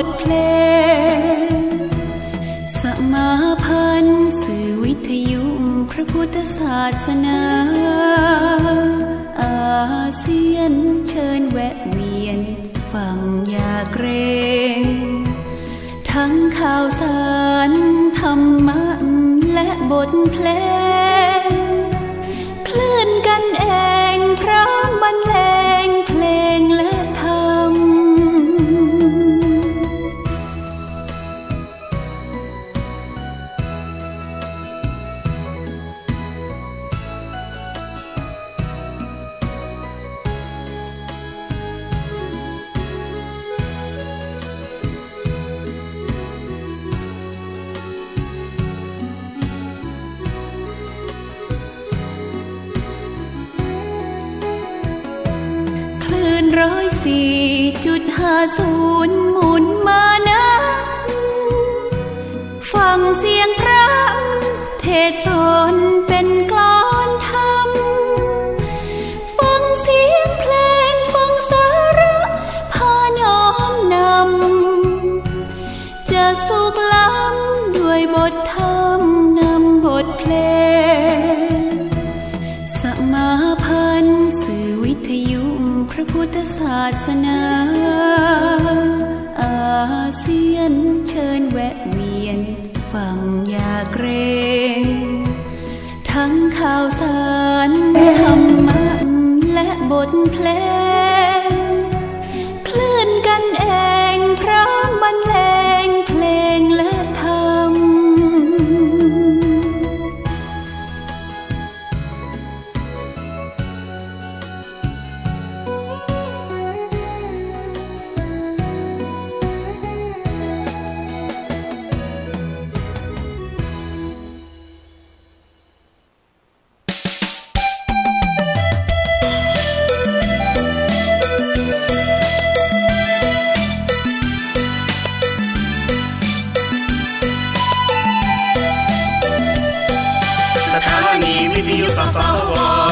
ทเพลงสมาพันธ์สื่อวิทยุพระพุทธศาสนาอาเซียนเชิญแวะเวียนฟังอย่าเกรงทั้งข่าวสารธรรมะและบทเพลงคลื่นกันเองพร้อมบรรเลงเพลงและธรรม104.50 หมุนมานะฟังเสียงพระเทศสอนเป็นกลอนธรรมฟังเสียงเพลงฟังสาระพาน้อมนำจะสุขล้ำด้วยบทธรรมนำบทเพลงสมาพันธ์สื่อวิทยุพระพุทธศาสนาอาเซียนเชิญแวะเวียนฟังอย่าเกรงทั้งข่าวสารธรรมะและบทเพลงคลื่นกันเองพร้อมบรรเลงเพลงและธรรม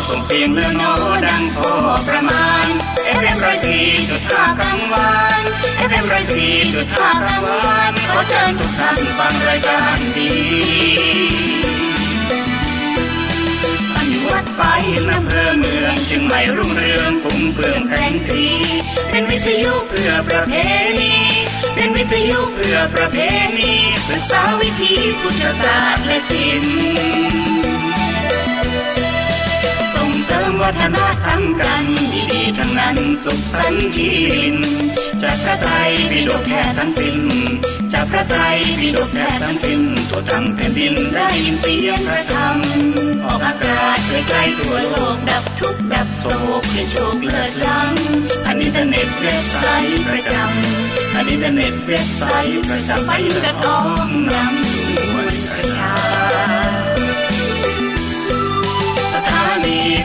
ส่งเสียงเลือนน้อดังพอประมาณ FM 104.5 กลางวันFM 104.5 กลางวันขอเชิญทุกท่านฟังรายการดีอันวัดไฟอำเภอเมืองเชียงใหม่รุ่งเรืองพุ่งเปลืองแสงสีเป็นวิทยุเพื่อประเพณีเป็นวิทยุเพื่อประเพณีศึกษาวิถีพุทธศาสตร์และศิลป์เสริมวัฒนธรรมกันดีๆทั้งนั้นสุขสันต์ที่ลิ้นจากพระไตรปิฎกแท้ทั้งสิ้นจากพระไตรปิฎกแท้ทั้งสิ้นทั่วทั้งแผ่นดินได้ยินเสียงพระธรรมออกอากาศไกลๆทั่วโลกดับทุกข์ดับโศกให้โชคเลิศล้ำอันอินเทอร์เน็ตเว็บไซต์ประจำอันอินเทอร์เน็ตเว็บไซต์ประจำไปกระต้อมนำสู่มวลประชา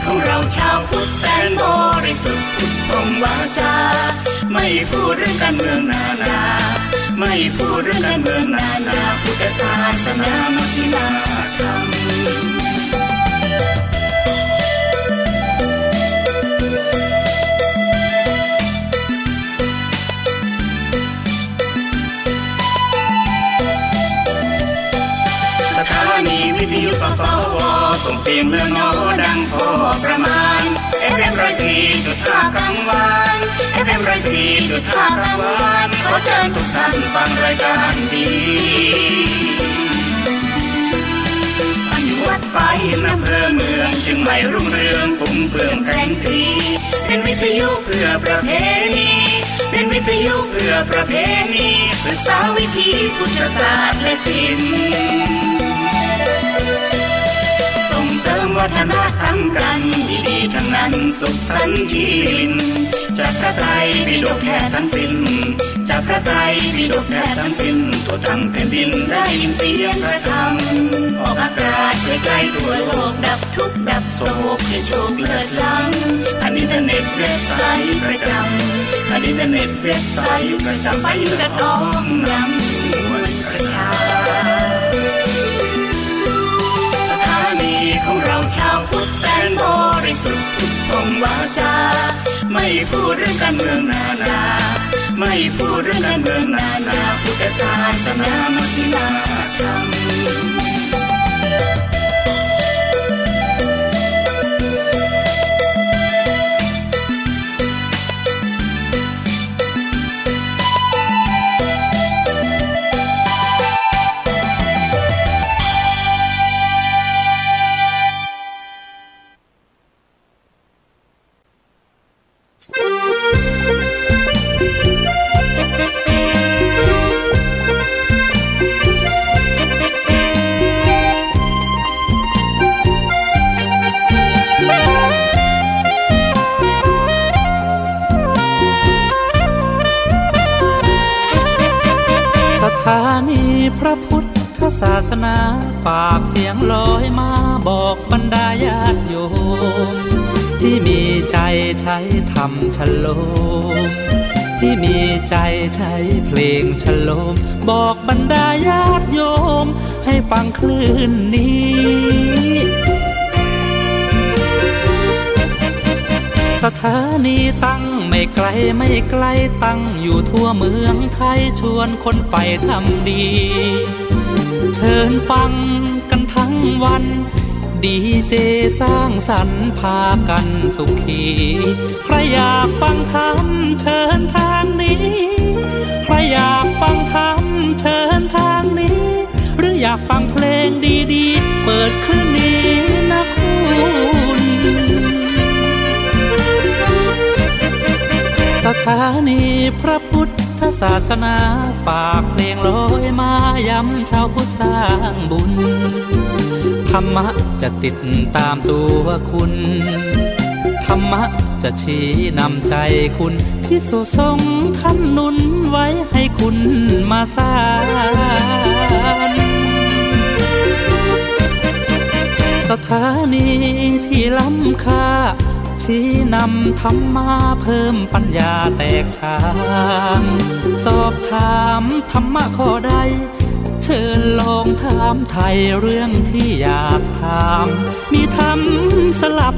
ของเราชาวพุทธแสนบริสุทธิ์พุทธตรงวาจาไม่พูดเรื่องการเมืองนานาไม่พูดเรื่องการเมืองนานาพุทธศาสนามัชฌิมาธรรมวิทยุสสวส่งเสียงเลือนน้อดังพอประมาณ FM 104.5 กลางวัน FM 104.5 กลางวันขอเชิญทุกท่านฟังรายการดีอันวัดไฟอำเภอเมืองเชียงใหม่รุ่งเรืองพุ่งเปลืองแสงสีเป็นวิทยุเพื่อประเพณีเป็นวิทยุเพื่อประเพณีศึกษาวิถีพุทธศาสตร์และศิลป์เสริมวัฒนธรรมกันดีๆทั้งนั้นสุขสันต์ที่ลิ้นจากพระไตรปิฎกแท้ทั้งสิ้นจากพระไตรปิฎกแท้ทั้งสิ้นทั่วทั้งแผ่นดินได้ยินเสียงพระธรรมออกอากาศไกลๆทั่วโลกดับทุกข์ดับโศกให้โชคเลิศล้ำอันอินเทอร์เน็ตเว็บไซต์ประจำอันอินเทอร์เน็ตเว็บไซต์ประจำไปกระต้อมนำสู่มวลประชาของเราชาวพุทธแสนบริสุทธิ์พุทธตรงวาจาไม่พูดเรื่องการเมืองนานาไม่พูดเรื่องการเมืองนานา นามัชฌิมาธรรมสถานีพระพุทธศาสนาฝากเสียงลอยมาบอกบรรดาญาติโยมที่มีใจใช้ธรรมฉโลมที่มีใจใช้เพลงฉโลมบอกบรรดาญาติโยมให้ฟังคลื่นนี้สถานีตั้งไม่ไกลไม่ไกลตั้งอยู่ทั่วเมืองไทยชวนคนไปทำดีเชิญฟังกันทั้งวันดีเจสร้างสรรค์พากันสุขีใครอยากฟังธรรมเชิญทางนี้ใครอยากฟังธรรมเชิญทางนี้หรืออยากฟังเพลงดีๆเปิดคืนนี้นะคุณสถานีพระพุทธศาสนาฝากเพลงลอยมาย้ำชาวพุทธสร้างบุญธรรมะจะติดตามตัวคุณธรรมะจะชี้นำใจคุณพิสุทรงท่านหนุนไว้ให้คุณมาสานสถานีที่ล้ำค่าชี้นำธรรมะเพิ่มปัญญาแตกฉานสอบถามธรรมะข้อใดเชิญลองถามไทยเรื่องที่อยากถามมีธรรมสลับ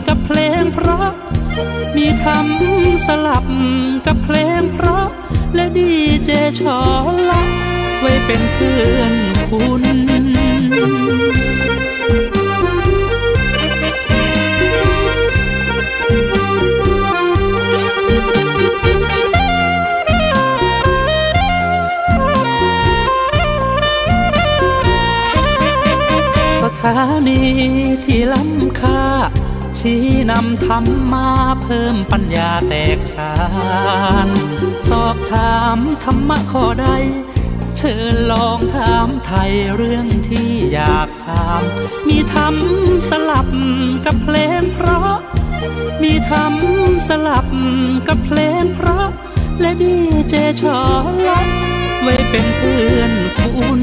กับเพลงเพราะมีธรรมสลับกับเพลงเพราะและดีเจชอละไว้เป็นเพื่อนคุณสถานีที่ล้ำค่าชี้นำธรรมมาเพิ่มปัญญาแตกฉานสอบถามธรรมะข้อใดเชิญลองถามไทยเรื่องที่อยากถามมีธรรมสลับกับเพลงเพราะมีธรรมสลับกับเพลงเพราะและดีเจชอละไว้เป็นเพื่อนคุณ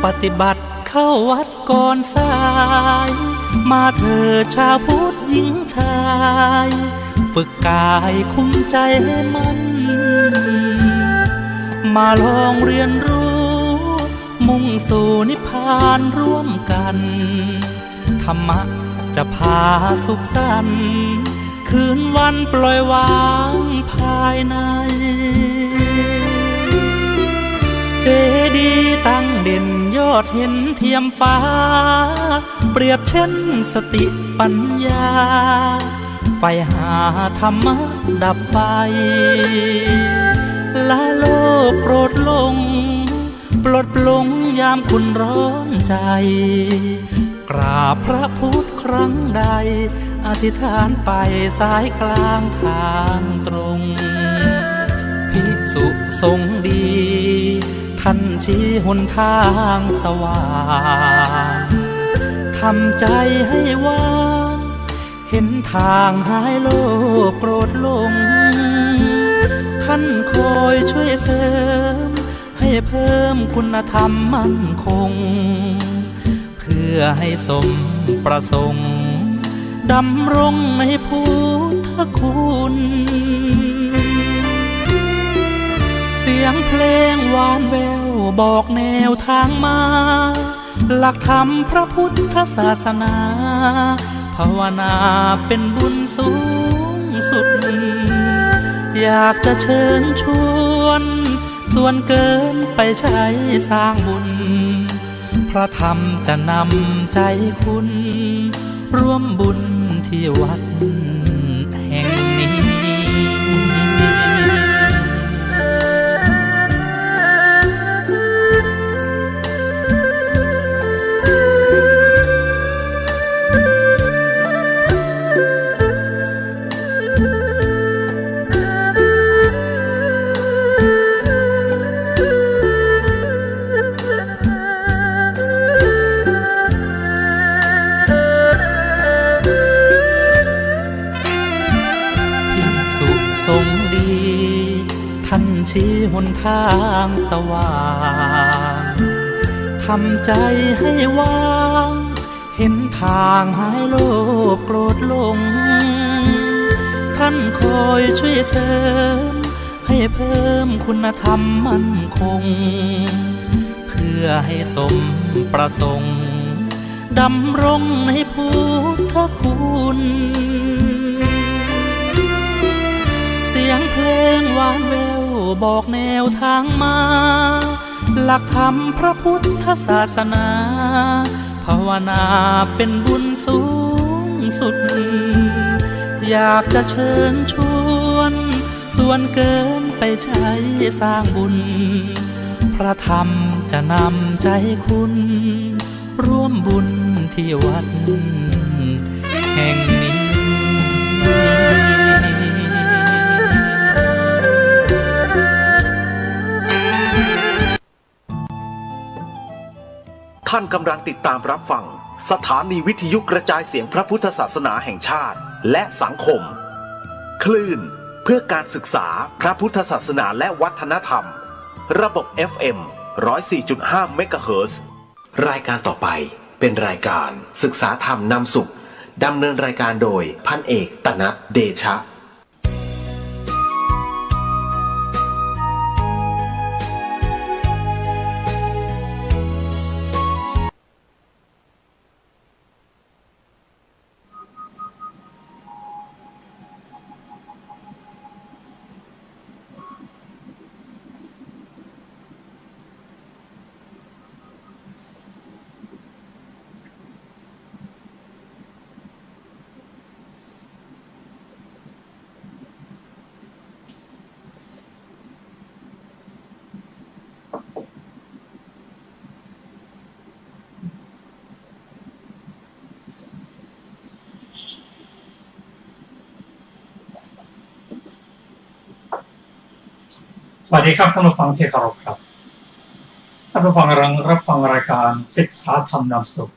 ปฏิบัติเข้าวัดก่อนสายมาเถิดชาวพุทธหญิงชายฝึกกายคุ้มใจให้มันมาลองเรียนรู้มุ่งสู่นิพพานร่วมกันธรรมะจะพาสุขสันต์คืนวันปล่อยวางภายในเจดีย์ตั้งเด่นยอดเห็นเทียมฟ้าเปรียบเช่นสติปัญญาไฟหาธรรมะดับไฟละโลกโกรธลงปลด ดปลงยามคุณร้อนใจกราบพระพุทธครั้งใดอธิษฐานไปสายกลางทางตรงภิกษุสงฆ์ดีท่านชี้หนทางสว่างทำใจให้ว่างเห็นทางหายโลภโกรธหลงท่านคอยช่วยเสริมให้เพิ่มคุณธรรมมั่นคงเพื่อให้สมประสงค์ดำรงในพุทธคุณเสียงเพลงหวานแววบอกแนวทางมาหลักธรรมพระพุทธศาสนาภาวนาเป็นบุญสูงสุดอยากจะเชิญชวนส่วนเกินไปใช้สร้างบุญพระธรรมจะนำใจคุณร่วมบุญที่วัดแห่งนี้ท่านชี้หนทางสว่างทำใจให้ว่างเห็นทางหายโลภโกรธหลงท่านคอยช่วยเสริมให้เพิ่มคุณธรรมมั่นคงเพื่อให้สมประสงค์ดำรงในพุทธคุณเสียงเพลงหวานแววบอกแนวทางมาหลักธรรมพระพุทธศาสนาภาวนาเป็นบุญสูงสุดอยากจะเชิญชวนส่วนเกินไปใช้สร้างบุญพระธรรมจะนำใจคุณร่วมบุญที่วัดแห่งนี้ท่านกำลังติดตามรับฟังสถานีวิทยุกระจายเสียงพระพุทธศาสนาแห่งชาติและสังคมคลื่นเพื่อการศึกษาพระพุทธศาสนาและวัฒนธรรมระบบ FM 104.5 เมกะเฮิรตซ์รายการต่อไปเป็นรายการศึกษาธรรมนำสุขดำเนินรายการโดยพันเอกตนัสเดชะสวัสดีครับท่านผู้ฟังที่เคารพครับท่านผู้ฟังกำลังรับฟังรายการศึกษาธรรมนำสุข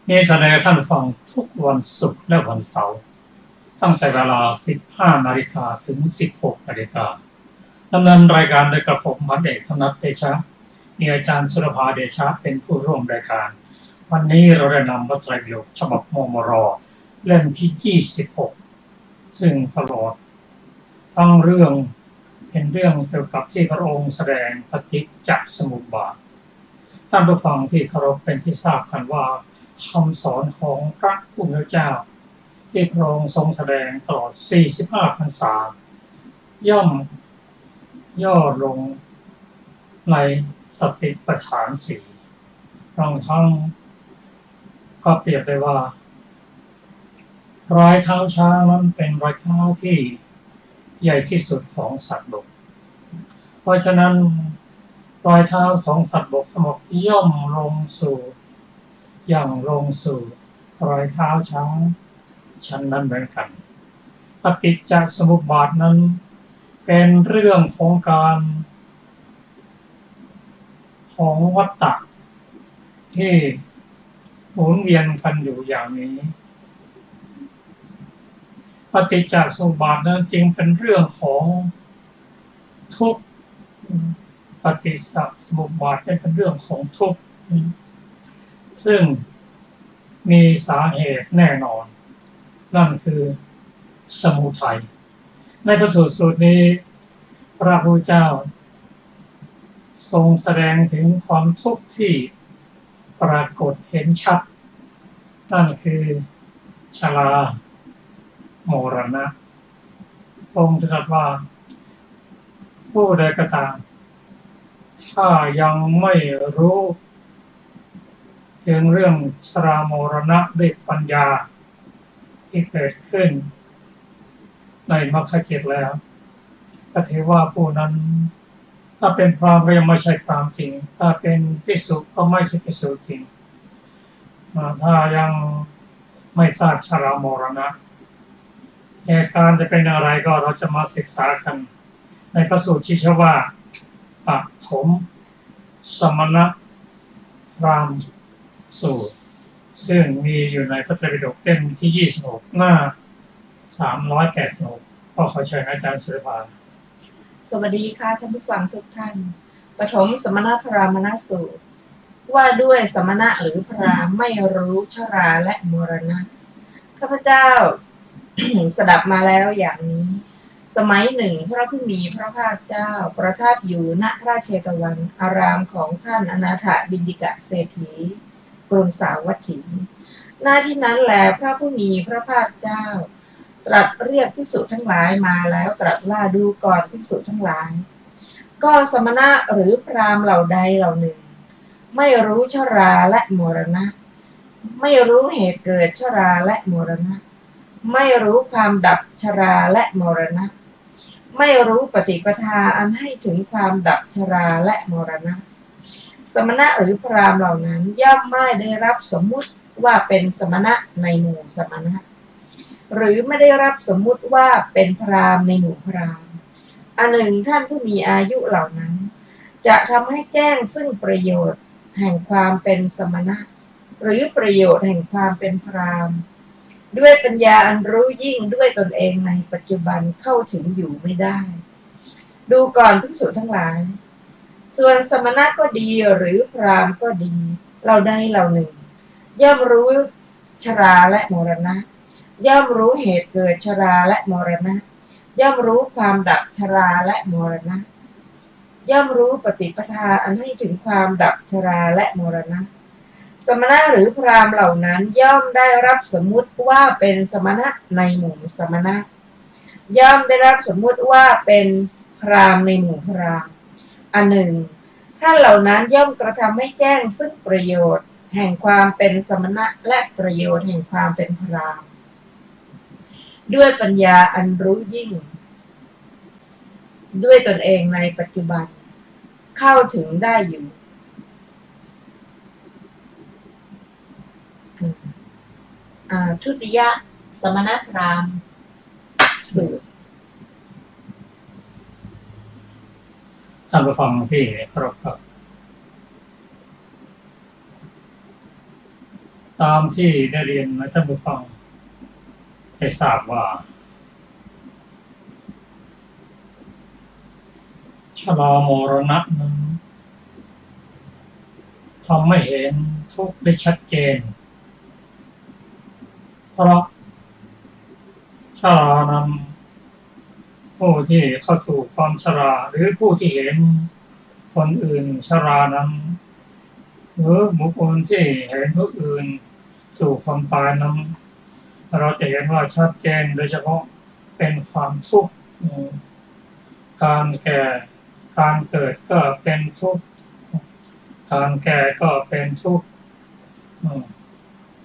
มีแสดงท่านผู้ฟังทุกวันศุกร์และวันเสาร์ตั้งแต่เวลา 15 นาฬิกาถึง 16 นาฬิกาดำเนินรายการโดยกระผมพันเอกธนัสเดชะมีอาจารย์สุรภาเดชะเป็นผู้ร่วมรายการวันนี้เราได้นำพระไตรปิฎกฉบับมมร.เล่มที่ 26ซึ่งตลอดทั้งเรื่องเป็นเรื่องเกี่ยวกับที่พระองค์แสดงปฏิจจสมุปบาทท่านผู้ฟังที่เคารพเป็นที่ทราบกันว่าคำสอนของพระผู้เป็นเจ้าที่พระองค์ทรงแสดงตลอด45 พรรษาย่อมย่อลงในสติปัฏฐาน4บางครั้งก็เปรียบได้ว่ารอยเท้าช้างนั้นเป็นรอยเท้าที่ใหญ่ที่สุดของสัตว์โลกเพราะฉะนั้น รอยเท้าของสัตว์บกทั้งหมดย่อมลงสู่อย่างลงสู่รอยเท้าช้างฉันนั้นเหมือนกันปฏิจจสมุปบาทนั้นเป็นเรื่องของการของวัฏฏะที่หมุนเวียนกันอยู่อย่างนี้ปฏิจจสมุปบาทนั้นจึงเป็นเรื่องของทุกข์ปฏิจจสมุปบาทเป็นเรื่องของทุกข์ซึ่งมีสาเหตุแน่นอนนั่นคือสมุทัยในพระสูตรนี้พระพุทธเจ้าทรงแสดงถึงความทุกข์ที่ปรากฏเห็นชัดนั่นคือชรามรณะองค์ตรัสว่าผู้ใดก็ตามถ้ายังไม่รู้ถึงเรื่องชรามรณะด้วยปัญญาที่เกิดขึ้นในมรรคจิตแล้วก็ถือว่าผู้นั้นถ้าเป็นพรหมณ์ก็ยังไม่ใช่พรหมณ์จริงถ้าเป็นภิกษุก็ไม่ใช่ภิกษุจริงถ้ายังไม่ทราบชรามรณะเหตุการณ์จะเป็นอะไรก็เราจะมาศึกษากันในพระสูตรที่ชื่อว่าปฐมสมณพราหมณ์สูตรซึ่งมีอยู่ในพระไตรปิฎกเล่มที่26หน้า386ก็ขอเชิญอาจารย์ศิรภาสวัสดีค่ะท่านผู้ฟังทุกท่านปฐมสมณพราหมณสูตรว่าด้วยสมณะหรือพราหมณ์ไม่รู้ชราและมรณะข้าพเจ้า สดับมาแล้วอย่างนี้สมัยหนึ่งพระผู้มีพระภาคเจ้าประทับอยู่ณพระเชตวันอารามของท่านอนาถบิณฑิกเศรษฐีกรุงสาวัตถีหน้าที่นั้นแลพระผู้มีพระภาคเจ้าตรัสเรียกภิกษุทั้งหลายมาแล้วตรัสว่าดูก่อนภิกษุทั้งหลายก็สมณะหรือพราหมณ์เหล่าใดเหล่าหนึ่งไม่รู้ชราและมรณะไม่รู้เหตุเกิดชราและมรณะไม่รู้ความดับชราและมรณะไม่รู้ปฏิปทาอันให้ถึงความดับชราและมรณะสมณะหรือพราหมณ์เหล่านั้นย่อมไม่ได้รับสมมุติว่าเป็นสมณะในหมู่สมณะหรือไม่ได้รับสมมุติว่าเป็นพราหมณ์ในหมู่พราหมณ์อันหนึ่งท่านผู้มีอายุเหล่านั้นจะทำให้แจ้งซึ่งประโยชน์แห่งความเป็นสมณะหรือประโยชน์แห่งความเป็นพราหมณ์ด้วยปัญญาอันรู้ยิ่งด้วยตนเองในปัจจุบันเข้าถึงอยู่ไม่ได้ดูก่อนภิกษุทั้งหลายส่วนสมณะก็ดีหรือพราหมณ์ก็ดีเราใดเราหนึ่งย่อมรู้ชราและมรณะย่อมรู้เหตุเกิดชราและมรณะย่อมรู้ความดับชราและมรณะย่อมรู้ปฏิปทาอันให้ถึงความดับชราและมรณะสมณะหรือพราหมณ์เหล่านั้นย่อมได้รับสมมุติว่าเป็นสมณะในหมู่สมณะย่อมได้รับสมมุติว่าเป็นพราหมณ์ในหมู่พราหมณ์อันหนึ่งท่านเหล่านั้นย่อมกระทำให้แจ้งซึ่งประโยชน์แห่งความเป็นสมณะและประโยชน์แห่งความเป็นพราหมณ์ด้วยปัญญาอันรู้ยิ่งด้วยตนเองในปัจจุบันเข้าถึงได้อยู่ทุติยสมณพราหมณ์สูตรท่านผู้ฟังที่เคารพครับตามที่ได้เรียนมาท่านผู้ฟังให้ทราบว่าชรามรณะนั้นทำให้เห็นทุกข์ได้ชัดเจนเพราะชรานั้นผู้ที่เข้าสู่ความชราหรือผู้ที่เห็นคนอื่นชรานั้นหรือบุคคลที่เห็นผู้อื่นสู่ความตายนั้นเราจะเห็นว่าชัดเจนโดยเฉพาะเป็นความทุกข์การแก่การเกิดก็เป็นทุกข์การแก่ก็เป็นทุกข์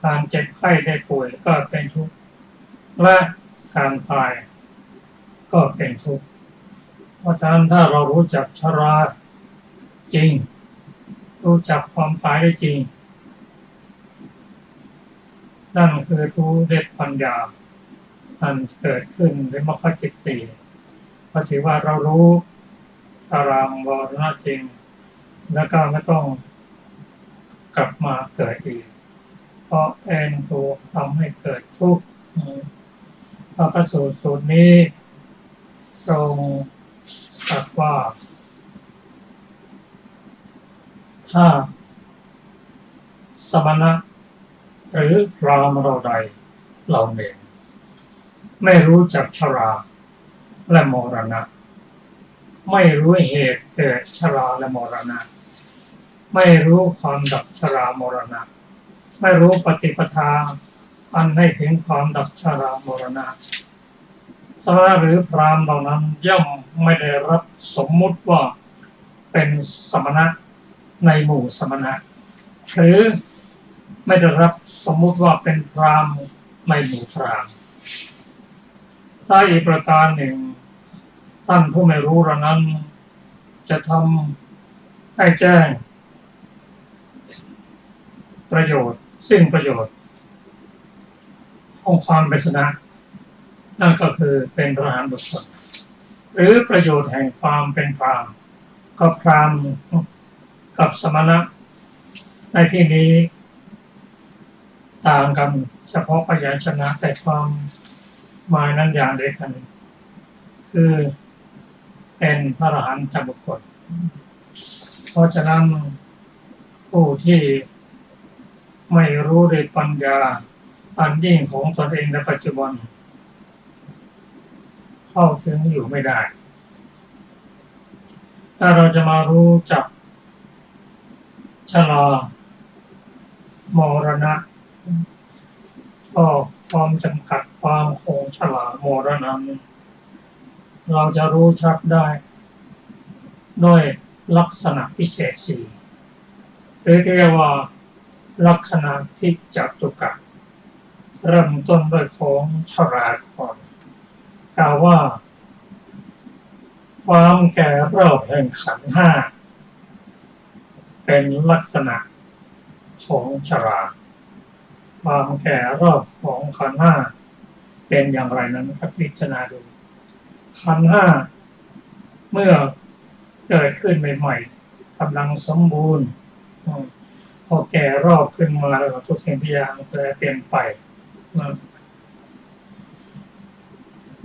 การเจ็บไข้ได้ป่วยก็เป็นทุกข์และการตายก็เป็นทุกข์เพราะฉะนั้นถ้าเรารู้จักชรา จริงรู้จักความตายได้จริงนั่นคือรู้ด้วยปัญญาอันเกิดขึ้นในมรรคจิตสี่เพราะถือว่าเรารู้ชรามรณะจริงแล้วก็ไม่ต้องกลับมาเกิดอีกเพราะเองตัวทำให้เกิดทุกข์พระสูตรนี้ทรงตรัสว่าถ้าสมณะหรือพราหมณ์เราใดเราเองไม่รู้จักชราและมรณะไม่รู้เหตุเกิดชราและมรณะไม่รู้ความดับชรามรณะไม่รู้ปฏิปทาอันให้ถึงความดับชรามรณะสมณะหรือพราหมณ์เหล่านั้นย่อมไม่ได้รับสมมุติว่าเป็นสมณะในหมู่สมณะหรือไม่ได้รับสมมุติว่าเป็นพราหมณ์ในหมู่พราหมณ์ถ้าอีกประการหนึ่งท่านผู้ไม่รู้เหล่านั้นจะทำให้แจ้งประโยชน์ซึ่งประโยชน์ของความเป็นสมณะนั่นก็คือเป็นพระอรหันต์บุคคลหรือประโยชน์แห่งความเป็นพราหมณ์ก็พราหมณ์กับสมณะในที่นี้ต่างกันเฉพาะพยัญชนะแต่ความหมายนั้นอย่างเดียวกันคือเป็นพระอรหันตบุคคลเพราะฉะนั้นผู้ที่ไม่รู้ด้วยปัญญาอันยิ่งของตนเองในปัจจุบันเข้าถึงอยู่ไม่ได้ถ้าเราจะมารู้จักชรามรณะก็ความจำกัดความคงชรามรณะเราจะรู้ชัดได้ด้วยลักษณะพิเศษสี่หรือที่เรียกว่าลักษณะที่จตุกะเริ่มต้นด้วยของชราก่อนกล่าวว่าความแก่รอบแห่งขันธ์ห้าเป็นลักษณะของชราความแก่รอบของขันธ์ห้าเป็นอย่างไรนั้นก็พิจารณาดูขันธ์ห้าเมื่อเกิดขึ้นใหม่ๆกำลังสมบูรณ์พอแก่รอบขึ้นมาแล้วทุกสิ่งทุกอย่างเปลี่ยนไป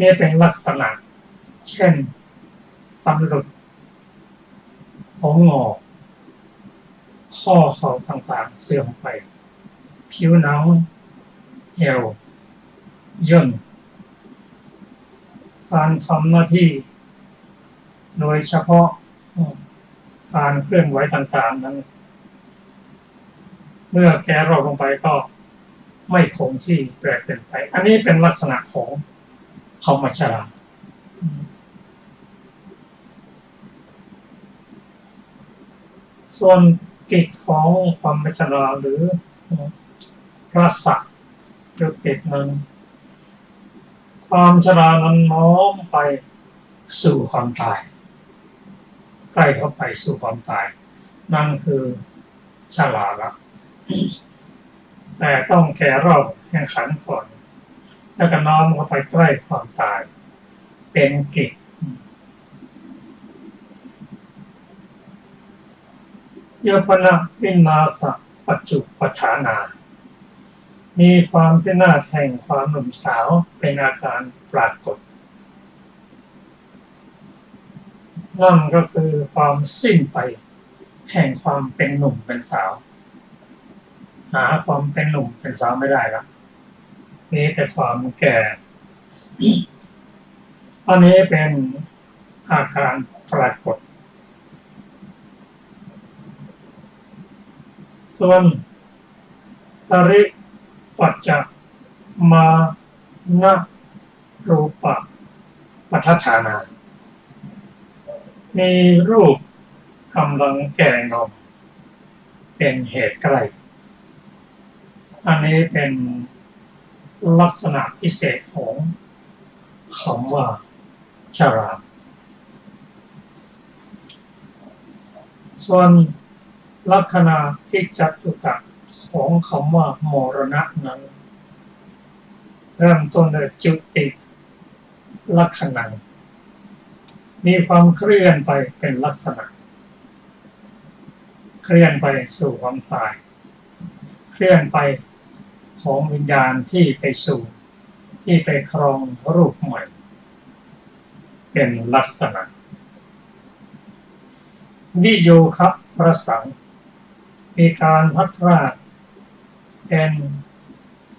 นี่เป็นลักษณะเช่นฟันหลุดผมงอกข้อเข่าต่างๆเสื่อมไปผิวหนังเหี่ยวย่นการทำหน้าที่โดยเฉพาะการเคลื่อนไหวต่างๆนั้นเมื่อแก่รอบลงไปก็ไม่คงที่แปรเปลี่ยนไปอันนี้เป็นลักษณะของธรรมชราส่วนกิจของความเป็นชราหรือรสะหรือกิจนั้นความชรานั้นน้อมไปสู่ความตายใกล้เข้าไปสู่ความตายนั่นคือชราละแต่ต้องแก่รอบแห่งขันธ์ก่อนแล้วก็น้อมเข้าไปใกล้ความตายเป็นกิจโยปนะวินาศปัจจุปฐานามีความพินาศแห่งความหนุ่มสาวเป็นอาการปรากฏนั่นก็คือความสิ้นไปแห่งความเป็นหนุ่มเป็นสาวหาความเป็นหนุ่มเป็นสาวไม่ได้แล้วมีแต่ความแก่อันนี้เป็นอาการปรากฏส่วนปริปัจจมานะรูปะปัฏฐานามีรูปกำลังแก่งอมเป็นเหตุใกล้อันนี้เป็นลักษณะพิเศษของคำว่าชรา ส่วนลักษณะที่จัตุกะของคำว่ามรณะนั้นเริ่มต้นด้วยจุติลักษณะมีความเคลื่อนไปเป็นลักษณะเคลื่อนไปสู่ความตายเคลื่อนไปของวิญญาณที่ไปสู่ที่ไปครองรูปใหม่เป็นลักษณะวิโยคะประสังมีการพัฒนาเป็น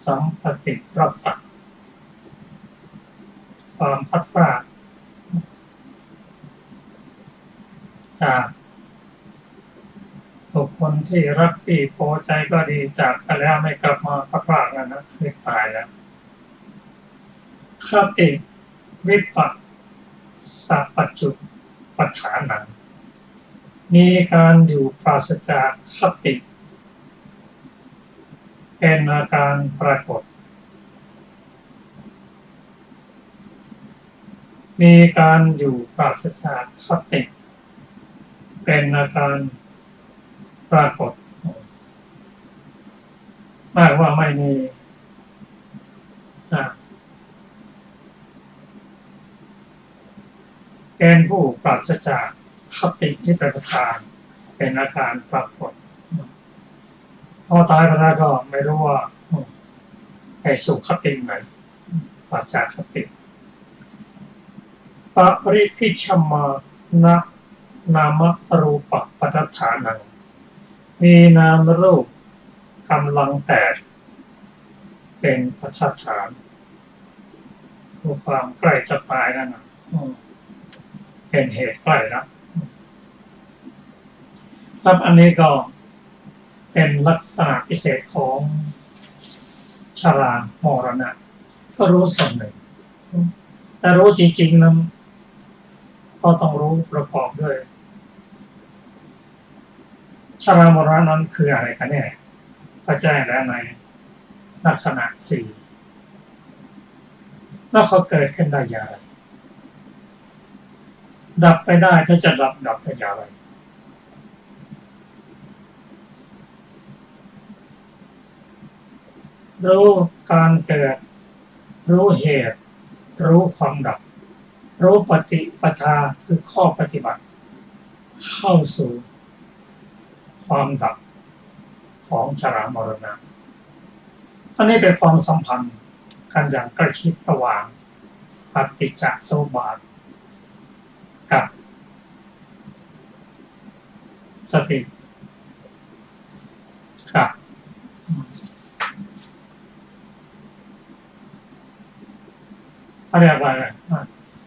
สัมปติประสังความพัฒนาจากบุคคลที่รักที่พอใจก็ดีจากไปแล้วไม่กลับมาพัฒนากันนะคือตายแล้วคติวิปัสสัพปัจจุปัฏฐานังมีการอยู่ปราศจากคติเป็นอาการปรากฏมีการอยู่ปราศจากคติเป็นอาการปรากฏหมายว่าไม่มีเป็นผู้ปราศจากคติที่เป็นประธานเป็นอาการปรากฏพอตายไปแล้วก็ไม่รู้ว่าไปสู่คติไหนปราศจากคติปริพิชมานะนามรูปปัฏฐานังมีนามรูปกำลังแตกเป็นปัจฐานคือความใกล้จะตายนั่นนะเป็นเหตุใกล้แล้วครับอันนี้ก็เป็นลักษณะพิเศษของชรามรณะก็รู้ส่วนหนึ่งแต่รู้จริงๆนั้นก็ต้องรู้ประกอบด้วยชรามรณะนั้นคืออะไรกันแน่ก็แจ้งแล้วในลักษณะสี่แล้วเขาเกิดขึ้นได้อย่างไรดับไปได้ถ้าจะดับไปอย่างไรรู้การเกิดรู้เหตุรู้ความดับรู้ปฏิปทาคือข้อปฏิบัติเข้าสู่ความดับของชรามรณะอันนี้เป็นความสัมพันธ์กันอย่างใกล้ชิดระหว่างปฏิจจสมุปบาทกับสติครับเรียกว่า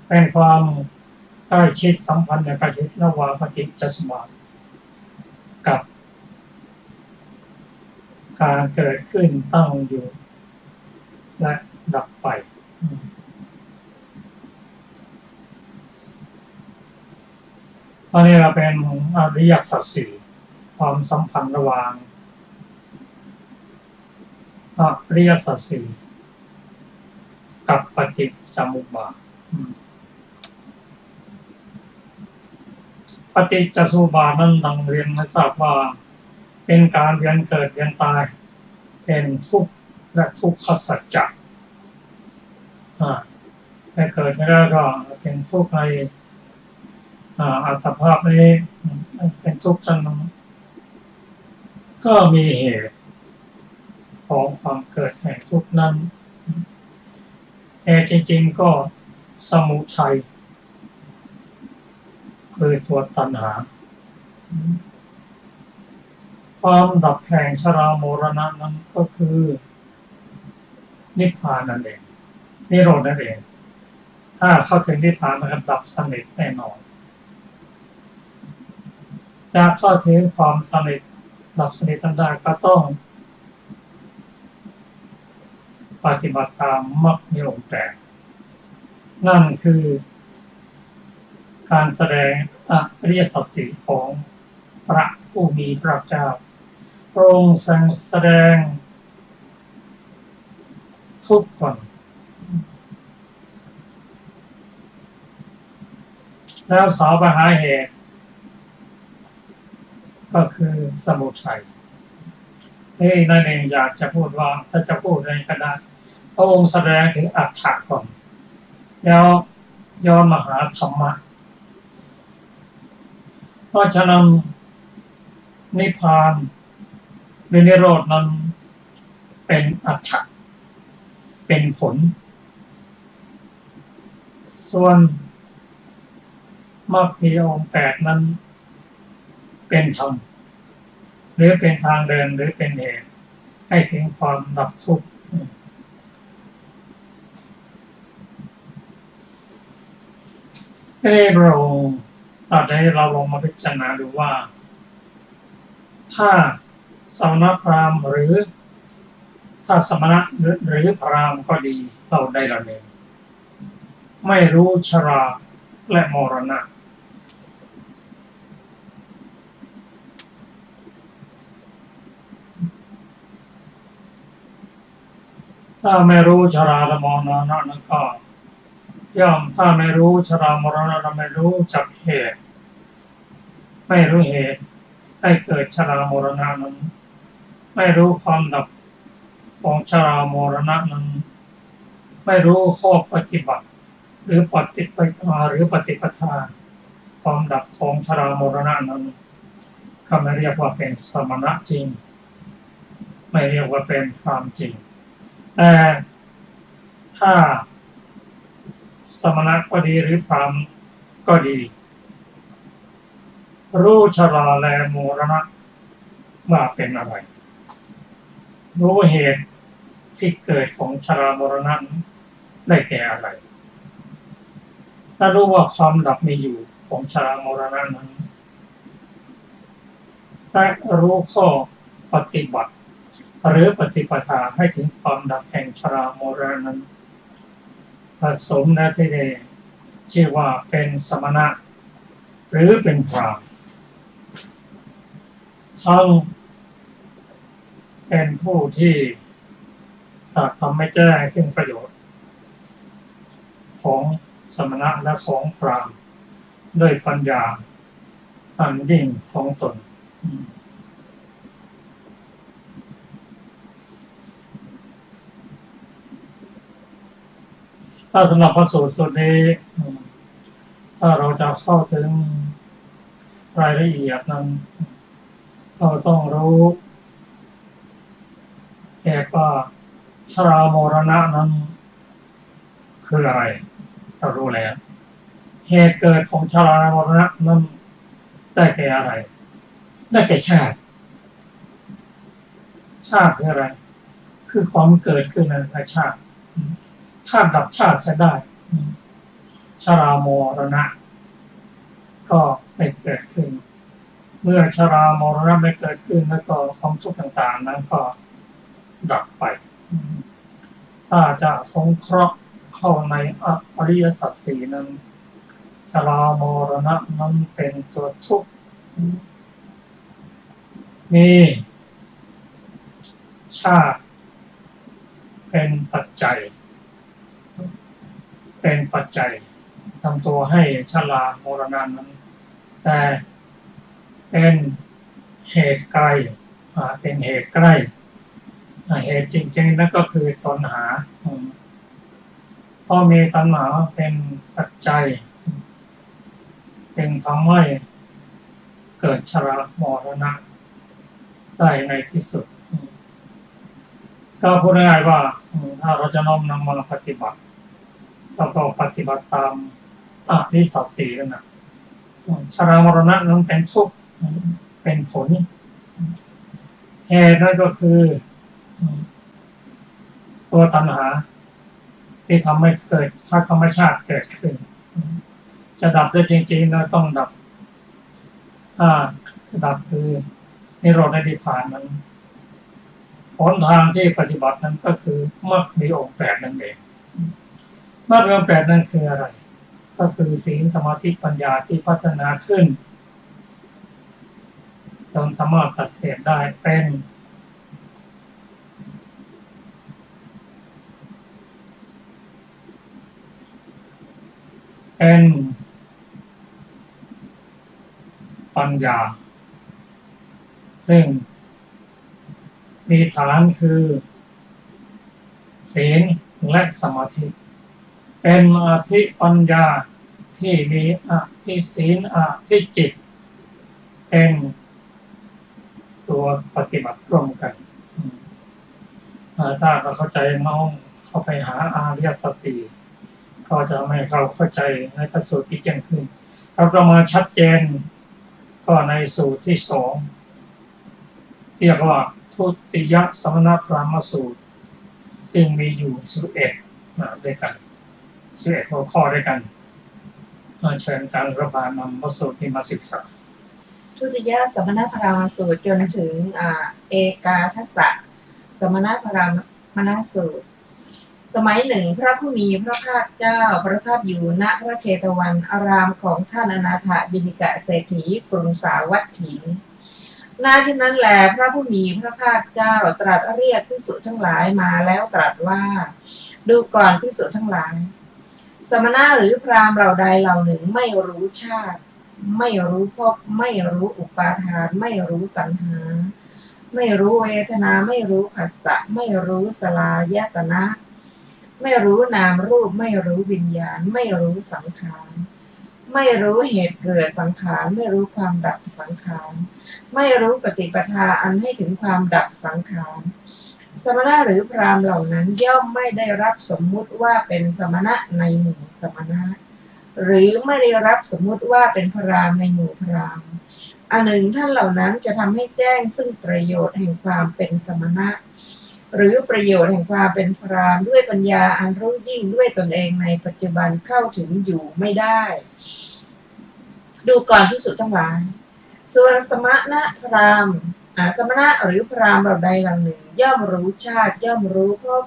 เป็นความใกล้ชิดสัมพันธ์อย่างใกล้ชิดระหว่างปฏิจจสมุปบาทกับการเกิดขึ้นตั้งอยู่และดับไปตอนนี้เราเป็นอริยสัจสี่ความสัมพันธ์ระหว่างอริยสัจสี่กับปฏิจจสมุปบาทปฏิจจสมุปบาทนั้นดังเรียนให้ทราบว่าเป็นการเวียนเกิดเวียนตายเป็นทุกข์และทุกขสัจจะไม่เกิดไม่ได้ก็เป็นทุกข์ในอัตภาพนี้เป็นทุกข์จนก็มีเหตุของความเกิดแห่งทุกข์นั้นจริงๆก็สมุทัยคือตัวตัณหาความดับแห่งชรามรณะนั้นก็คือนิพพานนั่นเองนิโรธนั่นเองถ้าเข้าถึงนิพพานมันก็ดับสนิทแน่นอนจะเข้าถึงความสนิทดับสนิทได้ก็ต้องปฏิบัติตามมรรคมีองค์8นั่นคือการแสดงอริยสัจสี่ของพระผู้มีพระเจ้าพระองค์ทรงแสดงทุกข์ก่อนแล้วสาวไปหาเหตุ ก็คือสมุทัยนี่นั่นเองอยากจะพูดว่าถ้าจะพูดอะไรก็ได้พระองค์แสดงถึงอัตถะก่อนแล้วย้อนมาหาธรรมะเพราะฉะนั้นนิพพานหรือนิโรธนั้นเป็นอัตถะเป็นผลส่วนมรรคมีองค์8นั้นเป็นธรรมหรือเป็นทางเดินหรือเป็นเหตุให้ถึงความดับทุกข์นี่เราอาจจะให้เราลองมาพิจารณาดูว่าถ้าสมณพราหมณ์หรือถ้าสมณะหรือพราหมณ์ก็ดีเราได้ละเองไม่รู้ชราและมรณะถ้าไม่รู้ชราและมรณะนั้นก็ย่อมถ้าไม่รู้ชรามรณะเราไม่รู้จักเหตุไม่รู้เหตุให้เกิดชรามรณะนั้นไม่รู้ความดับของชรามรณะนั้นไม่รู้ข้อปฏิบัติหรือปฏิปทาความดับของชรามรณะนั้นเขาไม่เรียกว่าเป็นสมณะจริงไม่เรียกว่าเป็นพราหมณ์จริงแต่ถ้าสมณะก็ดีหรือพราหมณ์ก็ดีรู้ชราและมรณะว่าเป็นอะไรรู้เหตุที่เกิดของชรามรณะได้แก่อะไรถ้ารู้ว่าความดับมีอยู่ของชรามรณะนั้นและรู้ข้อปฏิบัติหรือปฏิปทาให้ถึงความดับแห่งชรามรณะนั้นผสมและที่ได้ชื่อว่าเป็นสมณะหรือเป็นพราหมณ์ทั้งเป็นผู้ที่ทำให้แจ้งซึ่งประโยชน์ของสมณะและของพราหมณ์ด้วยปัญญาอันยิ่งของตนถ้าสำหรับพระสูตรส่วนนี้ถ้าเราจะเข้าถึงรายละเอียดนั้นเราต้องรู้เหตุว่าชรามรณะนั้นคืออะไรเรารู้แล้วเหตุเกิดของชรามรณะนั้นได้แก่อะไรได้แก่ชาติคืออะไรคือความเกิดขึ้นในชาติถ้าดับชาติจะได้ชรามรณะก็ไม่เกิดขึ้นเมื่อชรามรณะไม่เกิดขึ้นแล้วก็ความทุกข์ต่างๆนั้นก็ดับไปถ้าจะสงเคราะห์เข้าในอริยสัจสี่นั้นชรามรณะนั้นเป็นตัวทุกข์มีชาติเป็นปัจจัยทำตัวให้ชรามรณะนั้นแต่เป็นเหตุไกลเป็นเหตุใกล้เหตุจริงๆนั่นก็คือตัณหาเพราะมีตัณหาเป็นปัจจัยจึงทำให้เกิดชรามรณะได้ในที่สุดก็พูดง่ายๆว่าถ้าเราจะน้อมนำมาปฏิบัติแล้วก็ปฏิบัติตามอริยสัจสี่นั่นนะชรามรณะนั้นเป็นทุกข์เป็นผลเหตุนั่นก็คือตัวตัณหาที่ทำให้เกิดธรรมชาติเกิดขึ้นจะดับได้จริงๆเราต้องดับคือนิโรธและนิพพานนั้นหนทางที่ปฏิบัตินั้นก็คือมรรคมีองค์8นั่นเองมรรคมีองค์8นั่นคืออะไรก็คือศีลสมาธิปัญญาที่พัฒนาขึ้นจนสามารถตัดเหตุได้เป็นปัญญา ซึ่งมีฐานคือศีลและสมาธิเป็นอธิปัญญาที่มีอธิศีลอธิจิตเป็นตัวปฏิบัติร่วมกันถ้าเราเข้าใจน้องเข้าไปหาอริยสัจสี่ก็จะไม่เข้าใจในพระสูตรที่แจ้งขึ้นเรามาชัดเจนก็ในสูตรที่2เรียกว่าทุติยสมณพราหมณ์สูตรซึ่งมีอยู่11ด้วยกัน11หัวข้อด้วยกันเชิญอาจารย์ประภานำพระสูตรนี้มาศึกษาทุติยสมณพราหมณ์สูตรจนถึงเอกาทัสสะสมณพราหมณ์สูตรสมัยหนึ่งพระผู้มีพระภาคเจ้าประทับอยู่ณพระเชตวันอารามของท่านอนาถบิณฑิกะเศรษฐีกรุงสาวัตถีณที่นั้นแลพระผู้มีพระภาคเจ้าตรัสเรียกภิกษุทั้งหลายมาแล้วตรัสว่าดูก่อนภิกษุทั้งหลายสมณะหรือพราหมณ์เหล่าใดเหล่าหนึ่งไม่รู้ชาติไม่รู้ภพไม่รู้อุปาทานไม่รู้ตัณหาไม่รู้เวทนาไม่รู้ผัสสะไม่รู้สลายตนะไม่รู้นามรูปไม่รู้วิญญาณไม่รู้สังขารไม่รู้เหตุเกิดสังขารไม่รู้ความดับสังขารไม่รู้ปฏิปทาอันให้ถึงความดับสังขารสมณะหรือพราหมณ์เหล่านั้นย่อมไม่ได้รับสมมุติว่าเป็นสมณะในหมู่สมณะหรือไม่ได้รับสมมุติว่าเป็นพราหมณ์ในหมู่พราหมณ์อันหนึ่งท่านเหล่านั้นจะทำให้แจ้งซึ่งประโยชน์แห่งความเป็นสมณะหรือประโยชน์แห่งความเป็นพราหมณ์ด้วยปัญญาอันรู้ยิ่งด้วยตนเองในปัจจุบันเข้าถึงอยู่ไม่ได้ดูก่อนภิกษุทั้งหลายส่วนสมณะพราหมณ์สมณะหรือพราหมณ์เหล่าใดเหล่าหนึ่งย่อมรู้ชาติย่อมรู้ภพ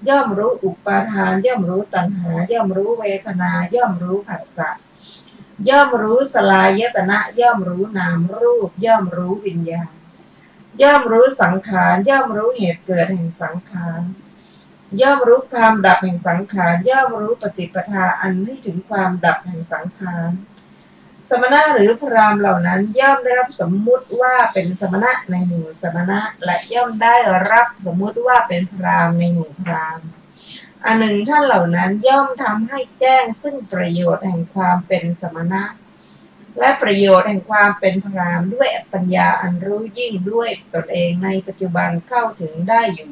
ย่อมรู้อุปาทานย่อมรู้ตัณหาย่อมรู้เวทนาย่อมรู้ผัสสะย่อมรู้สลายตนะย่อมรู้นามรูปย่อมรู้วิญญาณย่อมรู้สังขารย่อมรู้เหตุเกิดแห่งสังขารย่อมรู้ความดับแห่งสังขารย่อมรู้ปฏิปทาอันให้ถึงความดับแห่งสังขารสมณะหรือพราหมณ์เหล่านั้นย่อมได้รับสมมุติว่าเป็นสมณะในหมู่สมณะและย่อมได้รับสมมุติว่าเป็นพราหมณ์ในหมู่พราหมณ์อันหนึ่งท่านเหล่านั้นย่อมทำให้แจ้งซึ่งประโยชน์แห่งความเป็นสมณะและประโยชน์แห่งความเป็นพราหมณ์ด้วยปัญญาอันรู้ยิ่งด้วยตนเองในปัจจุบันเข้าถึงได้อยู่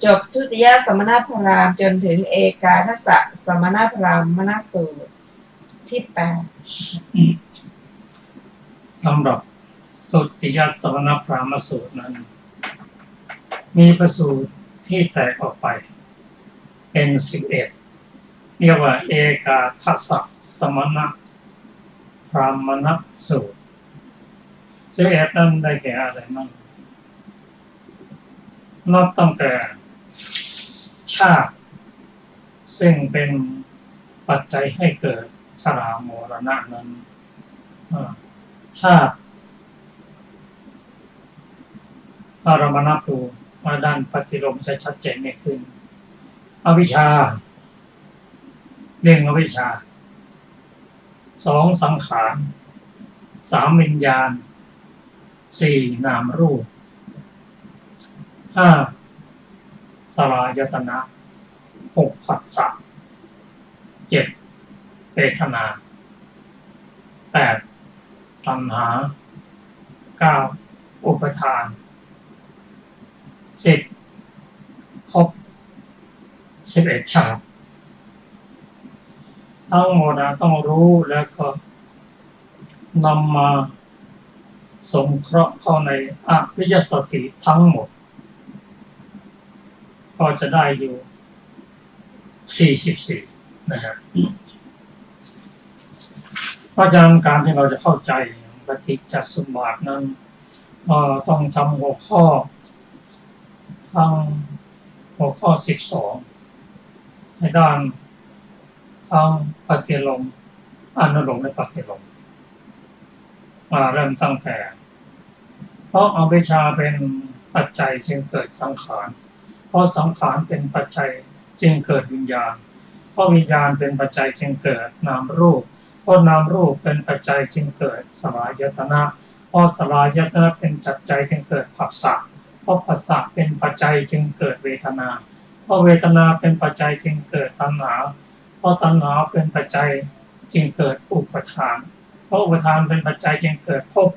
จบทุติยสมณพราหมณ์จนถึงเอกาทัสสะสมณพราหมณ์สูตรที่8สำหรับทุติยสมณพราหมณ์สูตรนั้นมีพระสูตรที่แตกออกไปเป็น11เรียกว่าเอกาทัสสะสมณพราหมณ์สูตร11นั้นได้แก่อะไรบ้างนับตั้งแต่ชาติซึ่งเป็นปัจจัยให้เกิดชรามรณะนั้นชาติอารมณภูมิมาด้านปฏิโลมจะชัดเจนไม่ขึ้นอวิชชา1อวิชชา2สังขาร3วิญญาณ4นามรูป5สลายตนะ6ผัสสะ7เวทนา8ตัณหา9อุปทาน10ภพ11ชาติทั้งหมดต้องรู้แล้วก็นำมาสงเคราะห์เข้าในอริยสัจสี่ทั้งหมดก็จะได้อยู่44นะครับเพราะฉะนั้นการที่เราจะเข้าใจปฏิจจสมุปบาทนั้นต้องทำหัวข้อทั้งหัวข้อ12ในด้านทั้งปฏิโลมอนุโลมและปฏิโลมมาเริ่มตั้งแต่เพราะอวิชชาเป็นปัจจัยจึงเกิดสังขารเพราะสังขารเป็นปัจจัยจึงเกิดวิญญาณเพราะวิญญาณเป็นปัจจัยจึงเกิดนามรูปเพราะนามรูปเป็นปัจจัยจึงเกิดสลายตนะ เพราะสลายตนะเป็นปัจจัยจึงเกิดผัสสะเพราะผัสสะเป็นปัจจัยจึงเกิดเวทนาเพราะเวทนาเป็นปัจจัยจึงเกิดตัณหาเพราะตัณหาเป็นปัจจัยจึงเกิดอุปทานเพราะอุปทานเป็นปัจจัยจึงเกิดภพ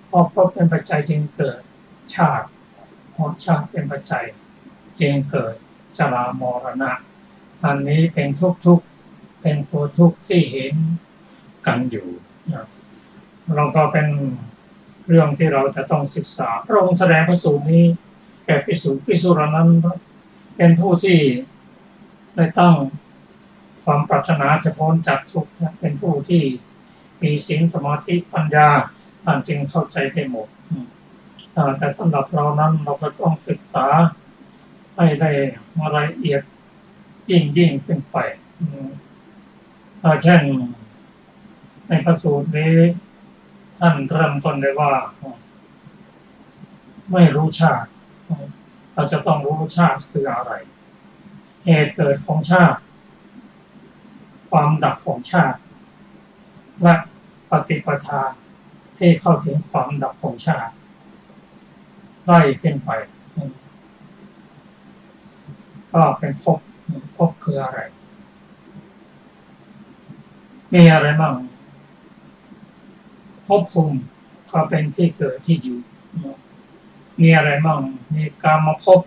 เพราะภพเป็นปัจจัยจึงเกิดชาติเพราะชาติเป็นปัจจัยจึงเกิดชรามรณะอันนี้เป็นทุกข์เป็นตัวทุกข์ที่เห็นกันอยู่เราก็เป็นเรื่องที่เราจะต้องศึกษาพระองค์แสดงพระสูตรนี้แก่ภิกษุเหล่านั้นเป็นผู้ที่ได้ตั้งความปรารถนาจะพ้นจากทุกข์เป็นผู้ที่มีศีลสมาธิปัญญาท่านจึงเข้าใจได้หมดแต่สำหรับเรานั้นเราก็ต้องศึกษาให้ได้ละเอียดยิ่งขึ้นไปเช่นในพระสูตรนี้ท่านเริ่มต้นได้ว่าไม่รู้ชาติเราจะต้องรู้ชาติคืออะไรเหตุเกิดของชาติความดับของชาติและปฏิปทาที่เข้าถึงความดับของชาติไล่ขึ้นไปก็เป็นภพคืออะไรมีอะไรบ้างภพภูมิก็เป็นที่เกิดที่อยู่มีอะไรบ้างมีกามภพ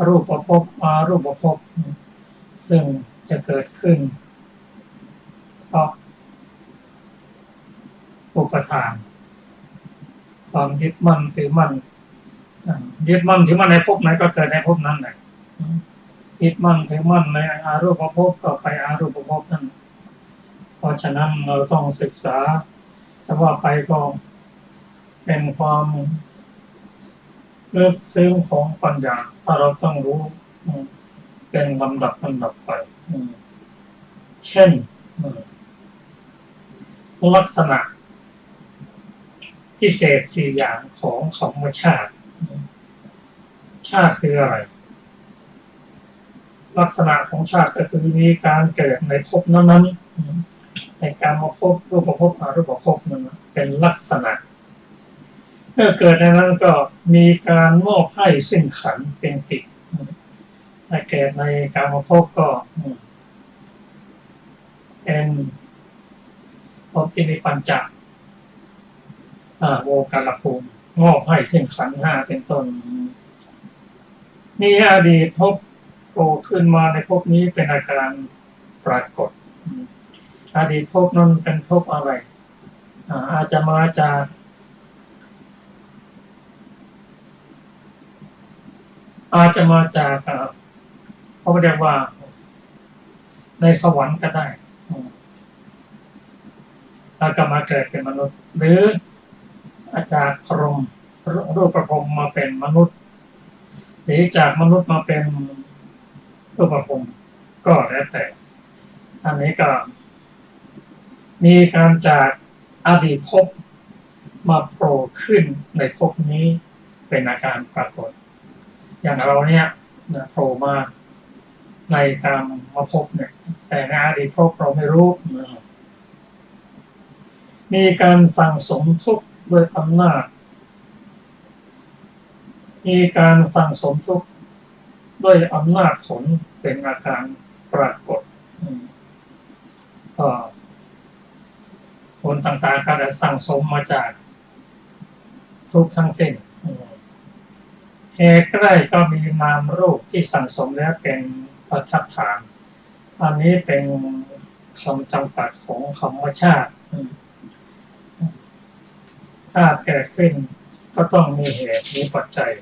รูปภพอรูปภพซึ่งจะเกิดขึ้นเพราะอุปทานความยึดมั่นถือมั่นยึดมั่นถือมั่นในภพไหนก็เกิดในภพนั้นแหละยึดมั่นถือมั่นในอารูปภพก็ไปอารูปภพนั้นเพราะฉะนั้นเราต้องศึกษาแต่ว่าไปก็เป็นความลึกซึ้งของปัญญาถ้าเราต้องรู้เป็นลำดับไปเช่นลักษณะพิเศษ4อย่างของธรรมชาติชาติคืออะไรลักษณะของชาติก็คือมีการเกิดในภพนั้นในการมาภพรูปภพอรูปภพนั้นเป็นลักษณะเมื่อเกิดในนั้นก็มีการมอบให้ซึ่งขันธ์เป็นติถ้าเกิดในการมาภพก็เป็นภพที่มีปัญจโวการภูมิมอบให้ซึ่งขันธ์5เป็นต้นมีอดีตภพโผล่ขึ้นมาในภพนี้เป็นอาการปรากฏอดีตภพนั้นเป็นภพอะไรอาจจะมาจากเขาเรียกว่าในสวรรค์ก็ได้แล้วก็มาเกิดเป็นมนุษย์หรืออาจารย์พรหมรูปพรหมมาเป็นมนุษย์หรือจากมนุษย์มาเป็นรูปพรหมก็แล้วแต่อันนี้ก็มีการจากอดีตภพมาโผล่ขึ้นในภพนี้เป็นอาการปรากฏอย่างเราเนี่ยโผล่มาในการมาภพเนี่ยแต่ในอดีตภพเราไม่รู้มีการสั่งสมทุกข์ด้วยอำนาจมีการสั่งสมทุกข์ด้วยอำนาจผลเป็นอาการปรากฏผลต่างๆก็จะสั่งสมมาจากทุกทั้งสิ้นเหตุก็ได้ก็มีนามรูปที่สั่งสมแล้วเป็นปัจจัยฐานอันนี้เป็นคำจำกัดของธรรมชาติถ้าเกิดขึ้นก็ต้องมีเหตุมีปัจจัย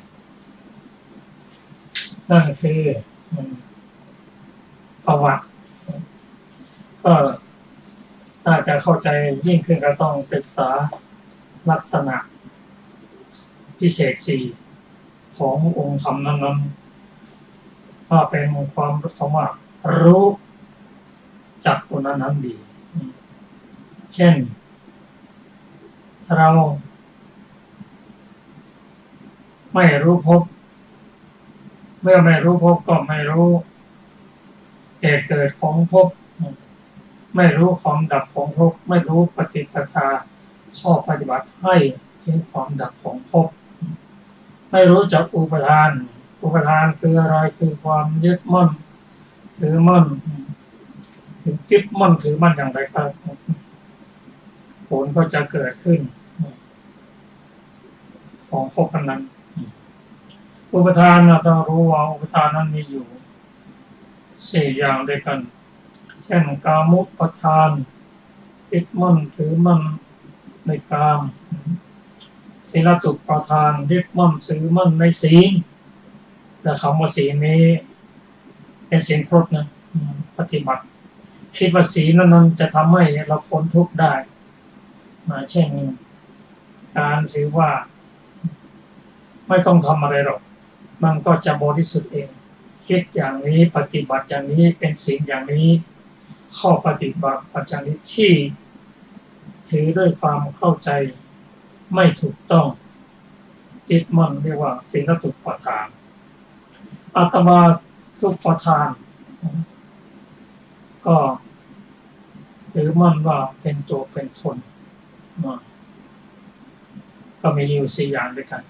นั่นคือประวัติก็ถ้าจะเข้าใจยิ่งขึ้นก็ต้องศึกษาลักษณะพิเศษ4ขององค์ธรรมนั้นถ้าเป็นความคำว่ารู้จักตัวนั้นดีเช่นเราไม่รู้ภพเมื่อไม่รู้ภพก็ไม่รู้เหตุเกิดของภพไม่รู้ความดับของภพไม่รู้ปฏิปทาข้อปฏิบัติให้ ถึงความดับของภพไม่รู้จักอุปทานคืออะไรคือความยึดมั่นถือมั่นถึงยึดมั่นถือมั่นอย่างไรก็ผลก็จะเกิดขึ้นของภพนั้นอุปทานเราต้องรู้ว่าอุปทานนั้นมีอยู่4อย่างด้วยกันเช่นกามุปทานยึดมั่นถือมั่นในกามศีลตุปทานยึดมั่นถือมั่นในศีลแต่คำว่าศีลนี้เป็นศีลพรตนะปฏิบัติคิดว่าศีลนั้นจะทำให้เราพ้นทุกข์ได้เช่นการถือว่าไม่ต้องทำอะไรหรอกมันก็จะบริสุทธิ์เองคิดอย่างนี้ปฏิบัติอย่างนี้เป็นศีลอย่างนี้ข้อปฏิบัติอย่างนี้ที่ถือด้วยความเข้าใจไม่ถูกต้องยึดมั่นเรียกว่าศีลตุปทานอัตวาทุปทานก็ถือมั่นว่าเป็นตัวเป็นตนก็มีอยู่4อย่างด้วยกัน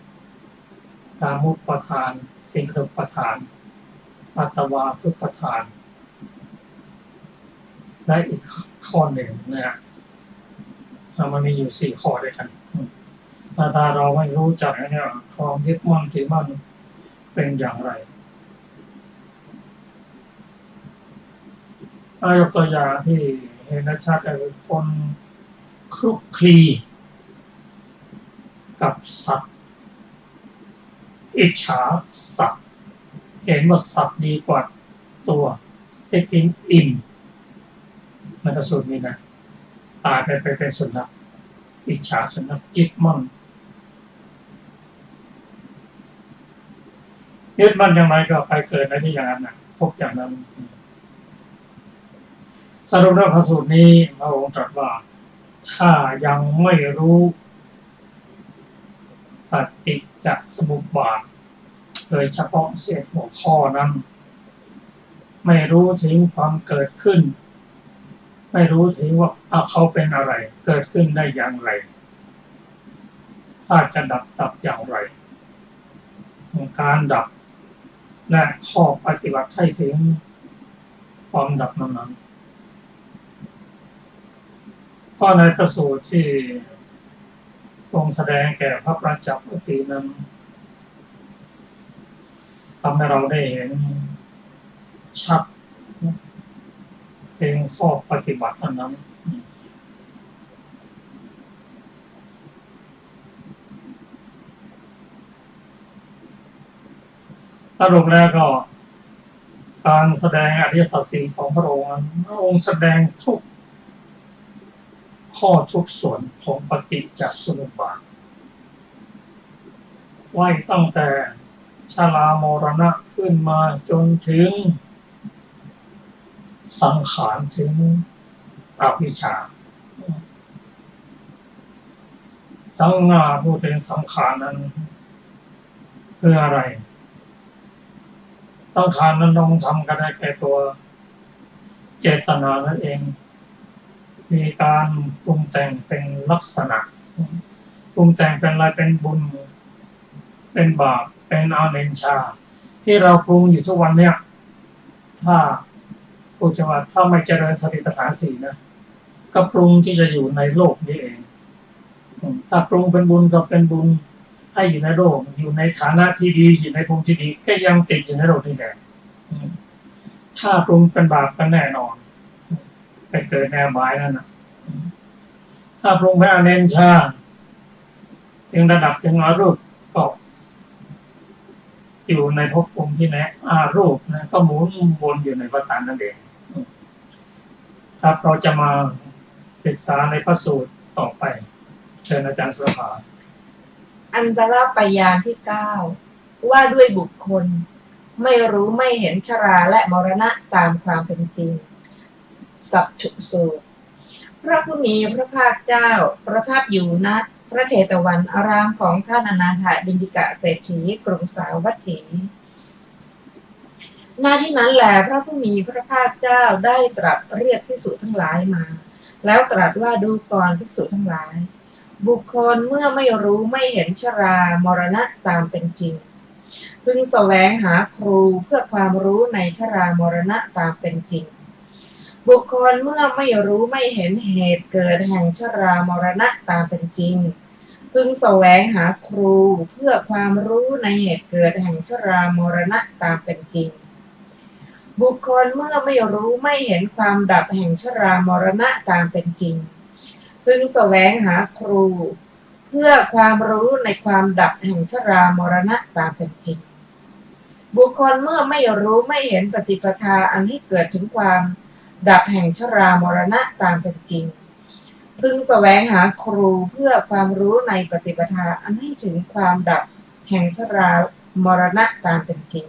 กามุปทานศีลตุปทานอัตวาทุปทานและอีกข้อหนึ่งนะมันมีอยู่4ข้อด้วยกันถ้าเราไม่รู้จักเนี่ยความยึดมั่นถือมั่นเป็นอย่างไรยกตัวอย่างที่เห็นชัดคือคนคลุกคลีกับสัตว์อิจฉาสัตว์เห็นว่าสัตว์ดีกว่าตัวได้กินอิ่มในกระสุนนี้นะตายไปเป็นสุนัขอิจฉาสุนัขยึดมั่นอย่างไรก็ไปเกิดในที่อย่างนั้นนะพบอย่างนั้นสรุปแล้วพระสูตรนี้พระองค์ตรัสว่าถ้ายังไม่รู้ปฏิจจสมุปบาทโดยเฉพาะเศษหัวข้อนั้นไม่รู้ถึงความเกิดขึ้นไม่รู้ถึงว่าเขาเป็นอะไรเกิดขึ้นได้อย่างไรถ้าจะดับอย่างไรการดับและข้อปฏิบัติให้ถึงความดับนั้นก็ในพระสูตรที่ทรงแสดงแก่พระประจักษ์วิธีนั้นทำให้เราได้เห็นชัดเป็นข้อปฏิบัตินั้นสรุปแล้วก็การแสดงอริยสัจสี่ของพระองค์แสดงทุกข้อทุกส่วนของปฏิจจสมุปบาทไว้ตั้งแต่ชรามรณะขึ้นมาจนถึงสังขารถึงอวิชชาสังขารพูดถึงสังขารนั้นคืออะไรสังขารนั้นต้องทำกันได้แก่ตัวเจตนานั่นเองมีการปรุงแต่งเป็นลักษณะปรุงแต่งเป็นอะไรเป็นบุญเป็นบาปเป็นอาเนญชาที่เราปรุงอยู่ทุกวันเนี่ยถ้าพูดถึงว่าถ้าไม่เจริญสติปัฏฐานสี่นะก็ปรุงที่จะอยู่ในโลกนี้เองถ้าปรุงเป็นบุญก็เป็นบุญให้อยู่ในโลกอยู่ในฐานะที่ดีอยู่ในภูมิที่ดีก็ยังติดอยู่ในโลกนี้แหละถ้าปรุงเป็นบาปก็แน่นอนไปเกิดในอบายนั่นนะถ้าปรุงเป็นอเนญชาถึงระดับถึงอรูปก็อยู่ในภพภูมิที่ไหนอารูปนะก็หมุนวนอยู่ในวัฏฏะนั่นเองครับเราจะมาศึกษาในพระสูตรต่อไปเชิญอาจารย์สุรภาอันตรปยานที่9ว่าด้วยบุคคลไม่รู้ไม่เห็นชราและมรณะตามความเป็นจริงสัพถุสูตรพระผู้มีพระภาคเจ้าประทับอยู่ณพระเชตวันอารามของท่านอนาถบิณฑิกะเศรษฐีกรุงสาวัตถีณที่นั้นแลพระผู้มีพระภาคเจ้าได้ตรัสเรียกภิกษุทั้งหลายมาแล้วตรัสว่าดูก่อนภิกษุทั้งหลาย บุคคลเมื่อไม่รู้ไม่เห็นชรามรณะตามเป็นจริงพึงแสวงหาครูเพื่อความรู้ในชรามรณะตามเป็นจริงบุคคลเมื่อไม่รู้ไม่เห็นเหตุเกิดแห่งชรามรณะตามเป็นจริงพึงแสวงหาครูเพื่อความรู้ในเหตุเกิดแห่งชรามรณะตามเป็นจริงบุคคลเมื่อไม่รู้ไม่เห็นความดับแห่งชรามรณะตามเป็นจริงพึงแสวงหาครูเพื่อความรู้ในความดับแห่งชรามรณะตามเป็นจริงบุคคลเมื่อไม่รู้ไม่เห็นปฏิปทาอันให้เกิดถึงความดับแห่งชรามรณะตามเป็นจริงพึงแสวงหาครูเพื่อความรู้ในปฏิปทาอันให้ถึงความดับแห่งชรามรณะตามเป็นจริง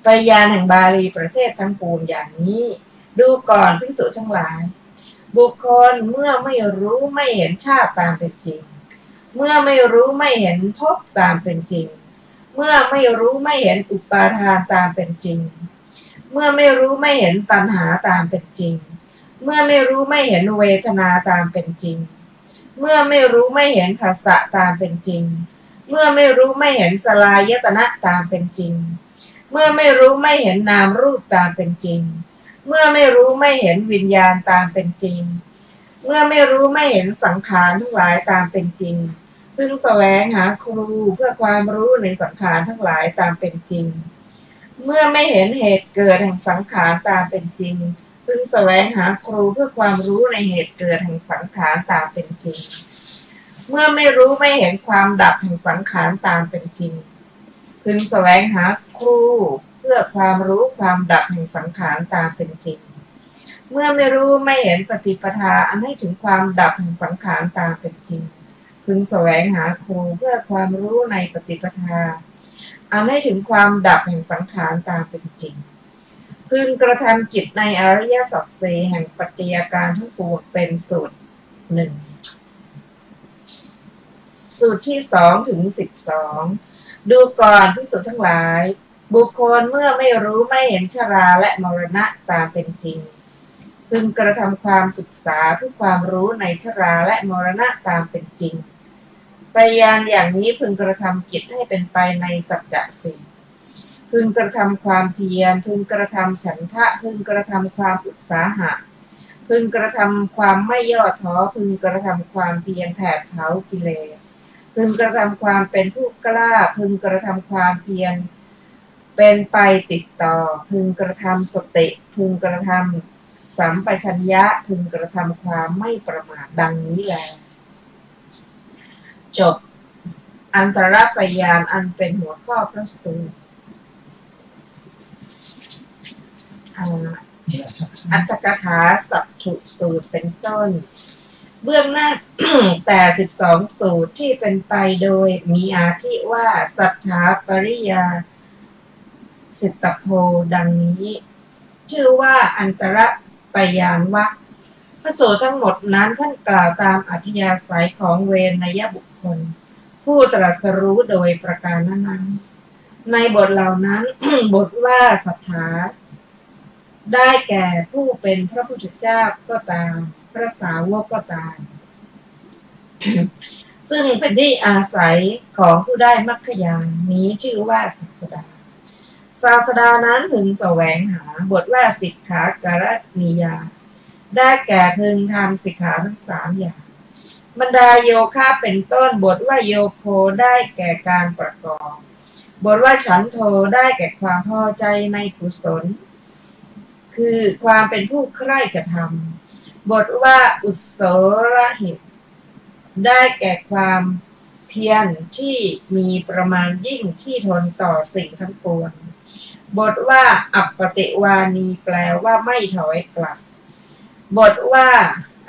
ปยานแห่งบาลีประเทศทั้งปวงอย่างนี้ดูก่อนภิกษุทั้งหลายบุคคลเมื่อไม่รู้ไม่เห็นชาติตามเป็นจริงเมื่อไม่รู้ไม่เห็นภพตามเป็นจริงเมื่อไม่รู้ไม่เห็นอุปาทานตามเป็นจริงเมื่อไม่รู้ไม่เห็นตัณหาตามเป็นจริงเมื่อไม่รู้ไม่เห็นเวทนาตามเป็นจริงเมื่อไม่รู้ไม่เห็นภาษะตามเป็นจริงเมื่อไม่รู้ไม่เห็นสลายตนะตามเป็นจริงเมื่อไม่รู้ไม่เห็นนามรูปตามเป็นจริงเมื่อไม่รู้ไม่เห็นวิญญาณตามเป็นจริงเมื่อไม่รู้ไม่เห็นสังขารทั้งหลายตามเป็นจริงพึงแสวงหาครูเพื่อความรู้ในสังขารทั้งหลายตามเป็นจริงเมื่อไม่เห็นเหตุเกิดแห่งสังขารตามเป็นจริงพึงแสวงหาครูเพื่อความรู้ในเหตุเกิดแห่งสังขารตามเป็นจริงเมื่อไม่รู้ไม่เห็นความดับแห่งสังขารตามเป็นจริงพึงแสวงหาครูเพื่อความรู้ความดับแห่งสังขารตามเป็นจริงเมื่อไม่รู้ไม่เห็นปฏิปทาอันให้ถึงความดับแห่งสังขารตามเป็นจริงพึงแสวงหาครูเพื่อความรู้ในปฏิปทาอันให้ถึงความดับแห่งสังขารตามเป็นจริงพึงกระทำกิจในอริยสัจสี่แห่งปัจจัยการทั้งปวงเป็นสูตรหนึ่งสูตรที่2 ถึง 12ดูก่อนภิกษุทั้งหลายบุคคลเมื่อไม่รู้ไม่เห็นชราและมรณะตามเป็นจริงพึงกระทำความศึกษาเพื่อความรู้ในชราและมรณะตามเป็นจริงปยานอย่างนี้พึงกระทำกิจให้เป็นไปในสัจจะสี่พึงกระทำความเพียรพึงกระทำฉันทะพึงกระทำความอุตสาหะพึงกระทำความไม่ย่อท้อพึงกระทำความเพียรแผดเผากิเลสพึงกระทำความเป็นผู้กล้าพึงกระทำความเพียรเป็นไปติดต่อพึงกระทำสติพึงกระทำสัมปชัญญะพึงกระทำความไม่ประมาทดังนี้แลจบอันตรปยานอันเป็นหัวข้อพระสูตรอัตถกถาสัตถุสูตรเป็นต้นเบื้องหน้า แต่12สูตรที่เป็นไปโดยมีอาทิว่าสัทธาปริยาสิตตโพดังนี้ชื่อว่าอันตรปยานวรรคพระสูตรทั้งหมดนั้นท่านกล่าวตามอัธยาศัยของเวนยบุคคลผู้ตรัสรู้โดยประการนั้นๆในบทเหล่านั้น บทว่าสัทธาได้แก่ผู้เป็นพระพุทธเจ้าก็ตามพระสาวกก็ตาม ซึ่งเป็นที่อาศัยของผู้ได้มรรคญาณนี้ชื่อว่าศาสดาศาสดานั้นพึงแสวงหาบทว่าสิกขาการณิยาได้แก่พึงทำสิกขาทั้ง3อย่างบรรดาโยคะเป็นต้นบทว่าโยโคได้แก่การประกอบบทว่าฉันโทได้แก่ความพอใจในกุศลคือความเป็นผู้ใคร่กระทำบทว่าอุสโสรหิตได้แก่ความเพียรที่มีประมาณยิ่งที่ทนต่อสิ่งทั้งปวงบทว่าอัปปติวานีแปลว่าไม่ถอยกลับบทว่า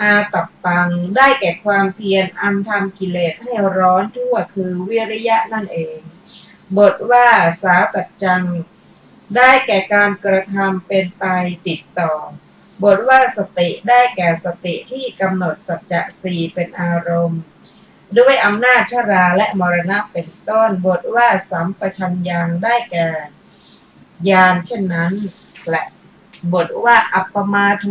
อาตัปปังได้แก่ความเพียรอันทำกิเลสให้ร้อนทั่วคือวิริยะนั่นเองบทว่าสาตัจจังได้แก่การกระทำเป็นไปติดต่อบทว่าสติได้แก่สติที่กำหนดสัจจะสี่เป็นอารมณ์ด้วยอำนาจชราและมรณะเป็นต้นบทว่าสัมปชัญญะได้แก่ญาณเช่นนั้นและบทว่าอัปปมาโท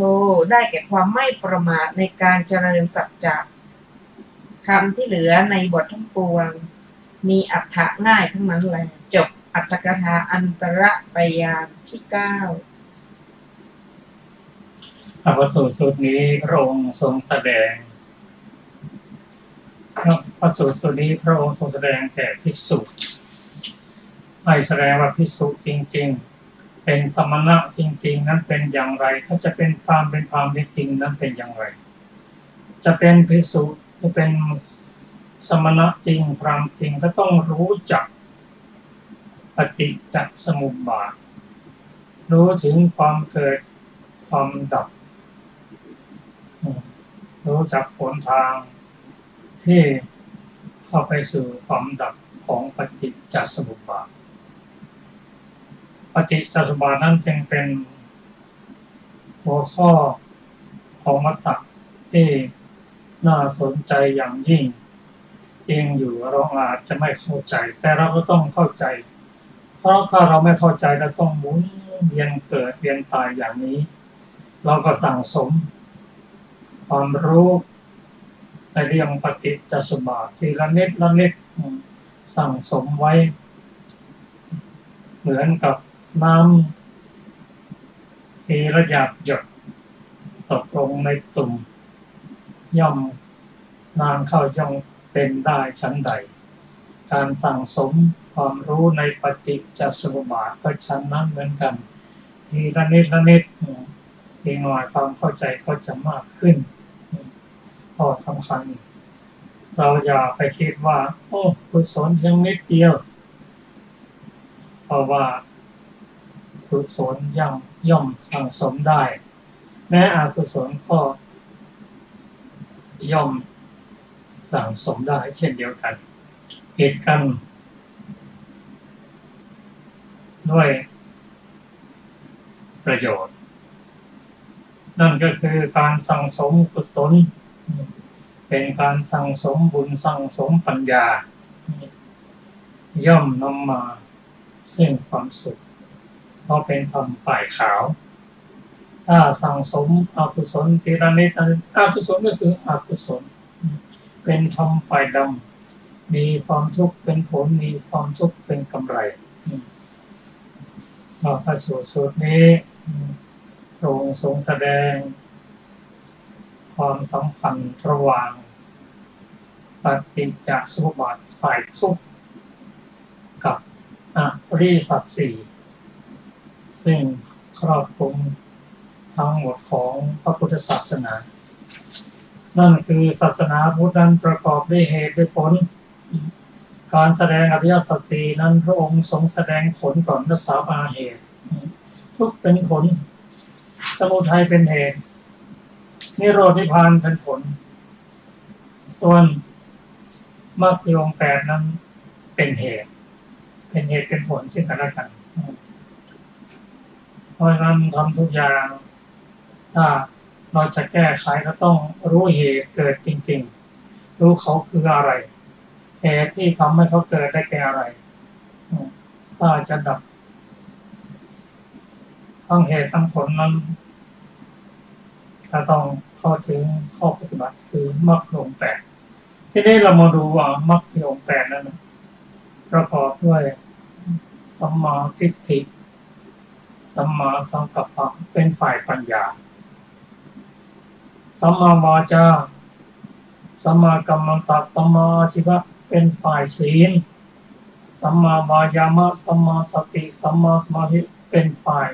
ได้แก่ความไม่ประมาทในการเจริญสัจจะ คำที่เหลือในบททั้งปวงมีอรรถะง่ายทั้งนั้นแหละจบอรรถกถาอันตรปยานที่ 9พระสูตรสูตรนี้พระองค์ทรงแสดงพระสูตรสูตรนี้พระองค์ทรงแสดงแก่ภิกษุให้แสดงว่าภิกษุจริงๆเป็นสมณะจริงๆนั้นเป็นอย่างไรถ้าจะเป็นพราหมณ์เป็นพราหมณ์จริงๆนั้นเป็นอย่างไรจะเป็นภิกษุจะเป็นสมณะจริงพราหมณ์จริงก็ต้องรู้จักปฏิจจสมุปบาทรู้ถึงความเกิดความดับรู้จักหนทางที่เข้าไปสู่ความดับของปฏิจจสมุปบาทปฏิจจสมุปบาทนั้นจึงเป็นหัวข้อของมรรคที่น่าสนใจอย่างยิ่งจริงอยู่เราอาจจะไม่เข้าใจแต่เราก็ต้องเข้าใจเพราะถ้าเราไม่เข้าใจเราต้องหมุนเวียนเกิดเวียนตายอย่างนี้เราก็สั่งสมความรู้ในเรื่องปฏิจจสมุปบาททีละนิดละนิดสั่งสมไว้เหมือนกับน้ำทีละหยดหยดตกลงในตุ่มย่อมนานเข้าย่อมเป็นได้ชั้นใดการสั่งสมความรู้ในปฏิจจสมุปบาทก็ชั้นนั้นเหมือนกันทีละนิดละนิดทีหน่อยความเข้าใจก็จะมากขึ้นข้อสำคัญเราอย่าไปคิดว่าโอ้กุศลยังนิดเดียวเพราะว่ากุศลย่อมสั่งสมได้แม้อกุศลก็ย่อมสั่งสมได้เช่นเดียวกันเหตุกันด้วยประโยชน์นั่นก็คือการสั่งสมกุศลเป็นการสั่งสมบุญสั่งสมปัญญาย่อมนำมาซึ่งความสุขเพราะเป็นธรรมฝ่ายขาวถ้าสั่งสมอกุศลทีละนิดอกุศลก็คืออกุศลเป็นธรรมฝ่ายดำมีความทุกข์เป็นผลมีความทุกข์เป็นกำไรพระสูตรนี้พระองค์ทรงแสดงความสัมพันธ์ระหว่างปฏิจจสมุปบาทฝ่ายทุกข์กับอริยสัจสี่ซึ่งครอบคลุมทั้งหมดของพระพุทธศาสนานั่นคือศาสนาพุทธนั้นประกอบด้วยเหตุด้วยผลการแสดงอริยสัจสี่นั้นพระองค์ทรงแสดงผลก่อนและสาวาเหตุทุกข์เป็นผลสมุทัยเป็นเหตุนิโรธนิพพานเป็นผลส่วนมรรคมีองค์ 8นั้นเป็นเหตุเป็นผลซึ่งกันและกันเพราะฉะนั้นทำทุกอย่างถ้าเราจะแก้ไขก็ต้องรู้เหตุเกิดจริงๆรู้เขาคืออะไรเหตุที่ทำให้เขาเกิดได้แก่อะไรถ้าจะดับทั้งเหตุทั้งผลนั้นจะต้องเข้าถึงข้อปฏิบัติคือมรรคองค์ 8ที่นี้เรามาดูว่ามรรคองค์ 8นั้นประกอบด้วยสัมมาทิฏฐิสัมมาสังกัปปะเป็นฝ่ายปัญญาสัมมาวาจาสัมมากัมมันตะสัมมาอาชีวะเป็นฝ่ายศีลสัมมาวายามะสัมมาสติสัมมาสมาธิเป็นฝ่าย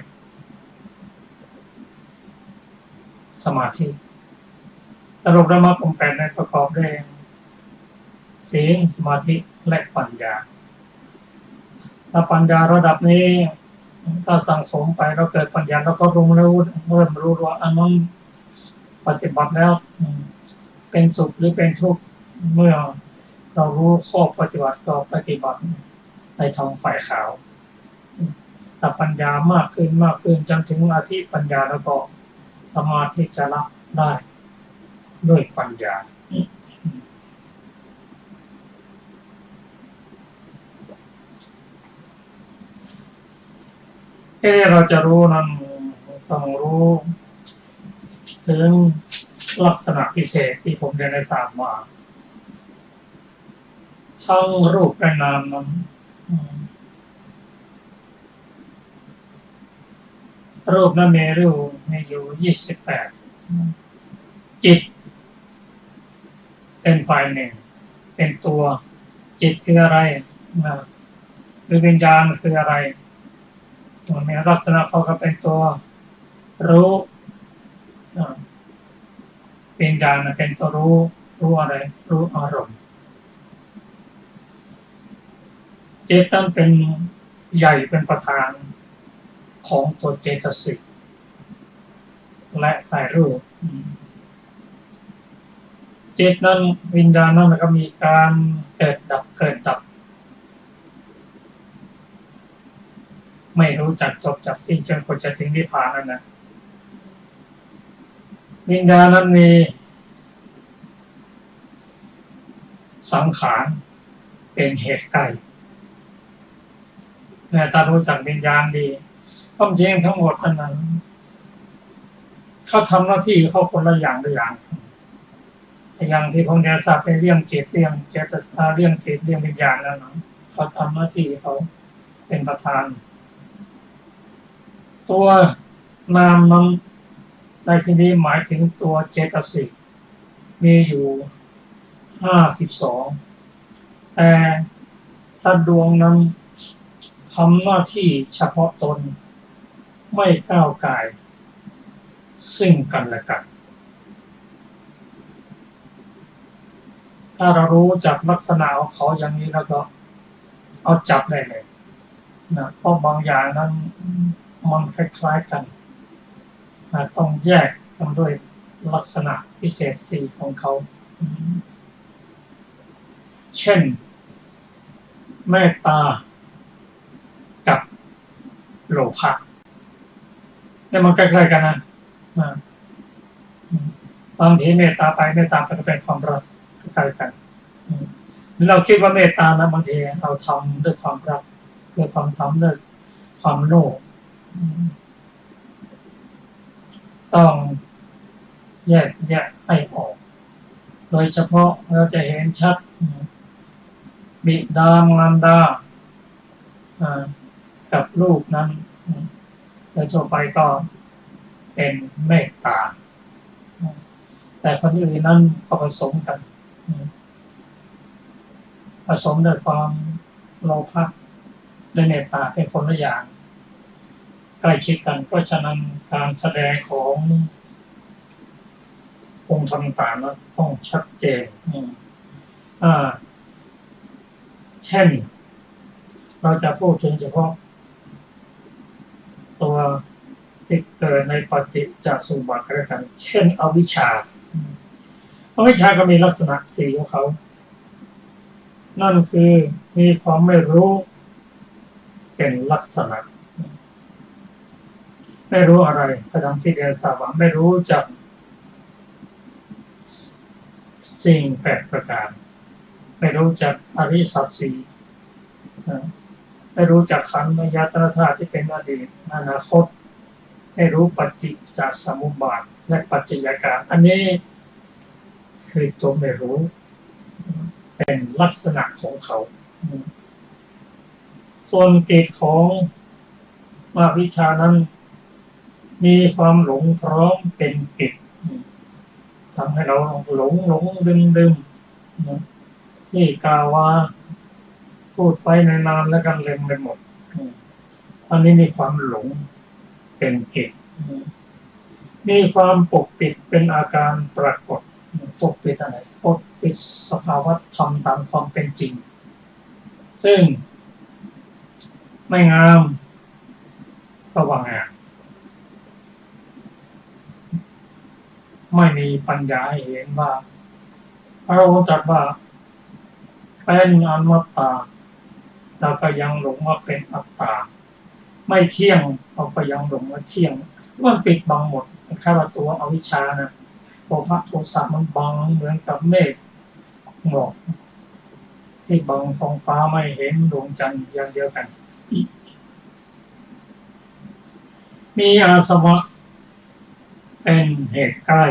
สมาธิสรุปแล้วมรรคองค์ 8นั้นประกอบด้วยศีลสมาธิและปัญญาถ้าปัญญาระดับนี้ถ้าสั่งสมไปเราเกิดปัญญาเราก็เริ่มรู้ว่าอันนั้นปฏิบัติแล้วเป็นสุขหรือเป็นทุกข์เมื่อเรารู้ข้อปฏิบัติก็ปฏิบัติในทางฝ่ายขาวแต่ปัญญามากขึ้นจนถึงอธิปัญญาแล้วก็สมาธิจะละได้ด้วยปัญญาที่เราจะรู้นั้นต้องรู้ถึงลักษณะพิเศษที่ผมเรียนในศาสตร์มา ทั้งรูปและนามนั้นรูปนั้นมีอยู่28จิตเป็นฝ่ายหนึ่งเป็นตัวจิตคืออะไรหรือวิญญาณคืออะไรตัวนี้ลักษณะเขาก็เป็นตัวรู้วิญญาณเป็นตัวรู้อะไรรู้อารมณ์จิตนั้นเป็นใหญ่เป็นประธานของตัวเจตสิกและฝ่ายรูปจิตนั้นวิญญาณนั้นก็มีการเกิดดับไม่รู้จักจบจับสิ้นจนกว่าจะถึงนิพพานนั่นนะวิญญาณนั้นมีสังขารเป็นเหตุใกล้ถ้ารู้จักวิญญาณดีความจริงทั้งหมดนั้นเขาทำหน้าที่เขาคนละอย่างอย่างที่พงศ์เดชศักดิ์เป็นเรื่องจิตเรื่องเจตสิกเรื่องจิตเรื่องวิญญาณแล้วนะเขาทำหน้าที่เขาเป็นประธานตัวนามนั้นในที่นี้หมายถึงตัวเจตสิกมีอยู่52แต่ถ้าดวงนั้นทำหน้าที่เฉพาะตนไม่ก้าวก่ายซึ่งกันและกันถ้าเรารู้จักลักษณะของเขาอย่างนี้แล้วก็เอาจับได้เลยนะเพราะบางอย่างนั้นมันคล้ายๆกันต้องแยกกันด้วยลักษณะพิเศษ4ของเขาเช่นเมตตากับโลภะเนี่ยมันใกล้ๆกันนะบางทีเมตตาไปก็เป็นความรักใกล้กันเราคิดว่าเมตตานะบางทีเราทำด้วยความรักเราทำด้วยความโลภต้องแยกให้ออกโดยเฉพาะเราจะเห็นชัดบิดามารดากับลูกนั้นโดยทั่วไปก็เป็นเมตตาแต่คนอื่นนั้นก็ผสมกันผสมด้วยความโลภะและเมตตาเป็นคนละอย่างใกล้ชิดกันเพราะฉะนั้นการแสดงขององค์ธรรมต่างๆนั้นต้องชัดเจนเช่นเราจะพูดถึงเฉพาะตัวที่เกิดในปฏิจจสมุปบาทกันเช่นอวิชชาก็มีลักษณะ4ของเขานั่นคือมีความไม่รู้เป็นลักษณะไม่รู้อะไรพระธรรมที่เรียนทราบว่าไม่รู้จักสิ่ง8ประการไม่รู้จักอริยสัจ4ไม่รู้จักขันธ์ยตนะธาตุที่เป็นอดีตอนาคตไม่รู้ปฏิจจสมุปบาทและปัจจัยการอันนี้คือตัวไม่รู้เป็นลักษณะของเขาส่วนกิจของอวิชชานั้นมีความหลงพร้อมเป็นกิจทำให้เราหลงดึงที่กล่าวว่าพูดไปในนานแล้วกันลืมไปหมดอันนี้มีความหลงเป็นกิจมีความปกปิดเป็นอาการปรากฏปกปิดอะไรปกปิดสภาวะธรรมตามความเป็นจริงซึ่งไม่งามก็ว่างามไม่มีปัญญาให้เห็นว่าพระองค์ตรัสว่าเป็นอนัตตาเราก็ยังหลงว่าเป็นอัตตาไม่เที่ยงเราก็ยังหลงว่าเที่ยงมันปิดบังหมดแค่ว่าตัวอวิชชานะโทสะมันบังเหมือนกับเมฆหมอกที่บังท้องฟ้าไม่เห็นดวงจันทร์อย่างเดียวกันมีอาสวะเป็นเหตุใกล้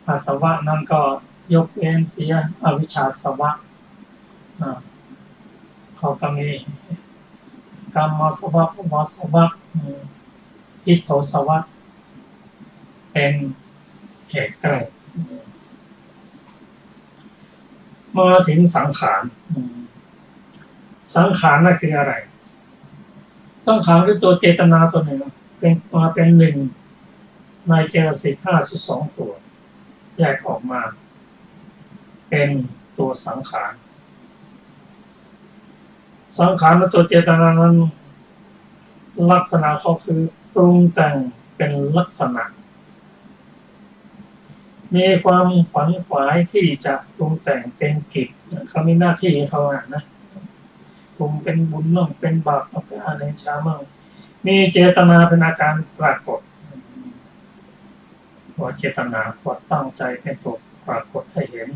อาสวะนั้นก็ ยกเว้นเสียอวิชชาสวะเขาก็มีกรรมสวะภวสวะทิฏโตสวะเป็นเหตุใกล้มาถึงสังขารสังขารนั่นคืออะไรสังขารคือตัวเจตนาตัวหนึ่งเป็นหนึ่งในเจตสิก52ตัวแยกออกมาเป็นตัวสังขารสังขารและตัวเจตนานั้นลักษณะเขาคือปรุงแต่งเป็นลักษณะมีความขวัญขวายที่จะปรุงแต่งเป็นกิจเขามีหน้าที่เขานะปรุงเป็นบุญมั่งเป็นบาปมั่งเป็นอเนชามั่งมีเจตนาเป็นอาการปรากฏว่าเจตนาว่าตั้งใจเป็นตัวปรากฏให้เห็น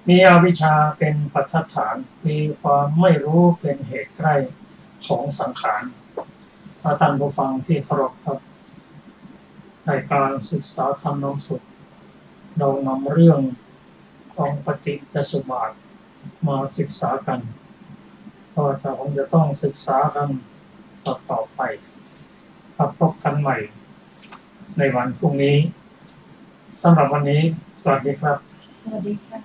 มีอวิชชาเป็นปัจจัยฐานมีความไม่รู้เป็นเหตุใกล้ของสังขารท่านผู้ฟังที่เคารพครับในการศึกษาธรรมนำสุขเรานำเรื่องของปฏิจจสมุปบาทมาศึกษากันก็จะคงจะต้องศึกษากันต่อไปพบกันใหม่ในวันพรุ่งนี้สำหรับวันนี้สวัสดีครับสวัสดีค่ะ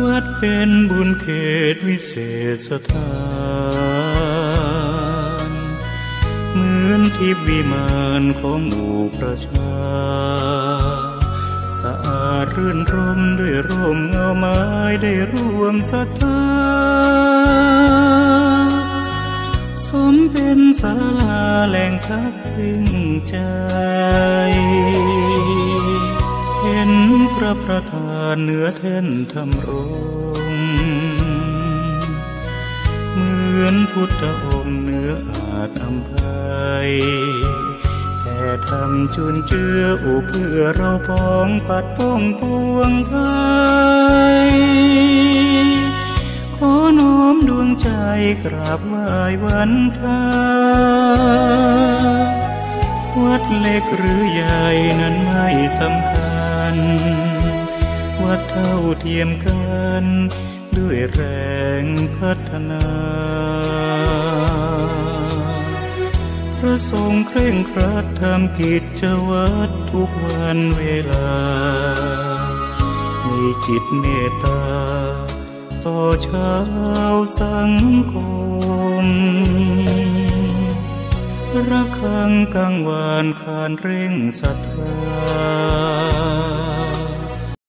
วัดเป็นบุญเขตวิเศษสถานเหมือนทิพย์วิมานของหมู่ประชาสะอาดรื่นรมด้วยร่มเงาไม้ได้ร่วมศรัทธาสมเป็นศาลาแหล่งพักพิงใจเห็นพระประธานเหนือแท่นธรรมรงค์เหมือนพุทธองค์เหนืออาจอำไพแต่ทำจุนเจืออุเพื่อเราปองปัดป้องปวงภัยขอน้อมดวงใจกราบไหว้วันทาวัดเล็กหรือใหญ่นั้นไม่สำคัญวัดเท่าเทียมกันด้วยแรงพัฒนาพระทรงเคร่งครัดทำกิจวัตรทุกวันเวลามีจิตเมตตาต่อชาวสังคมระฆังกังวานขานเร่งศรัทธา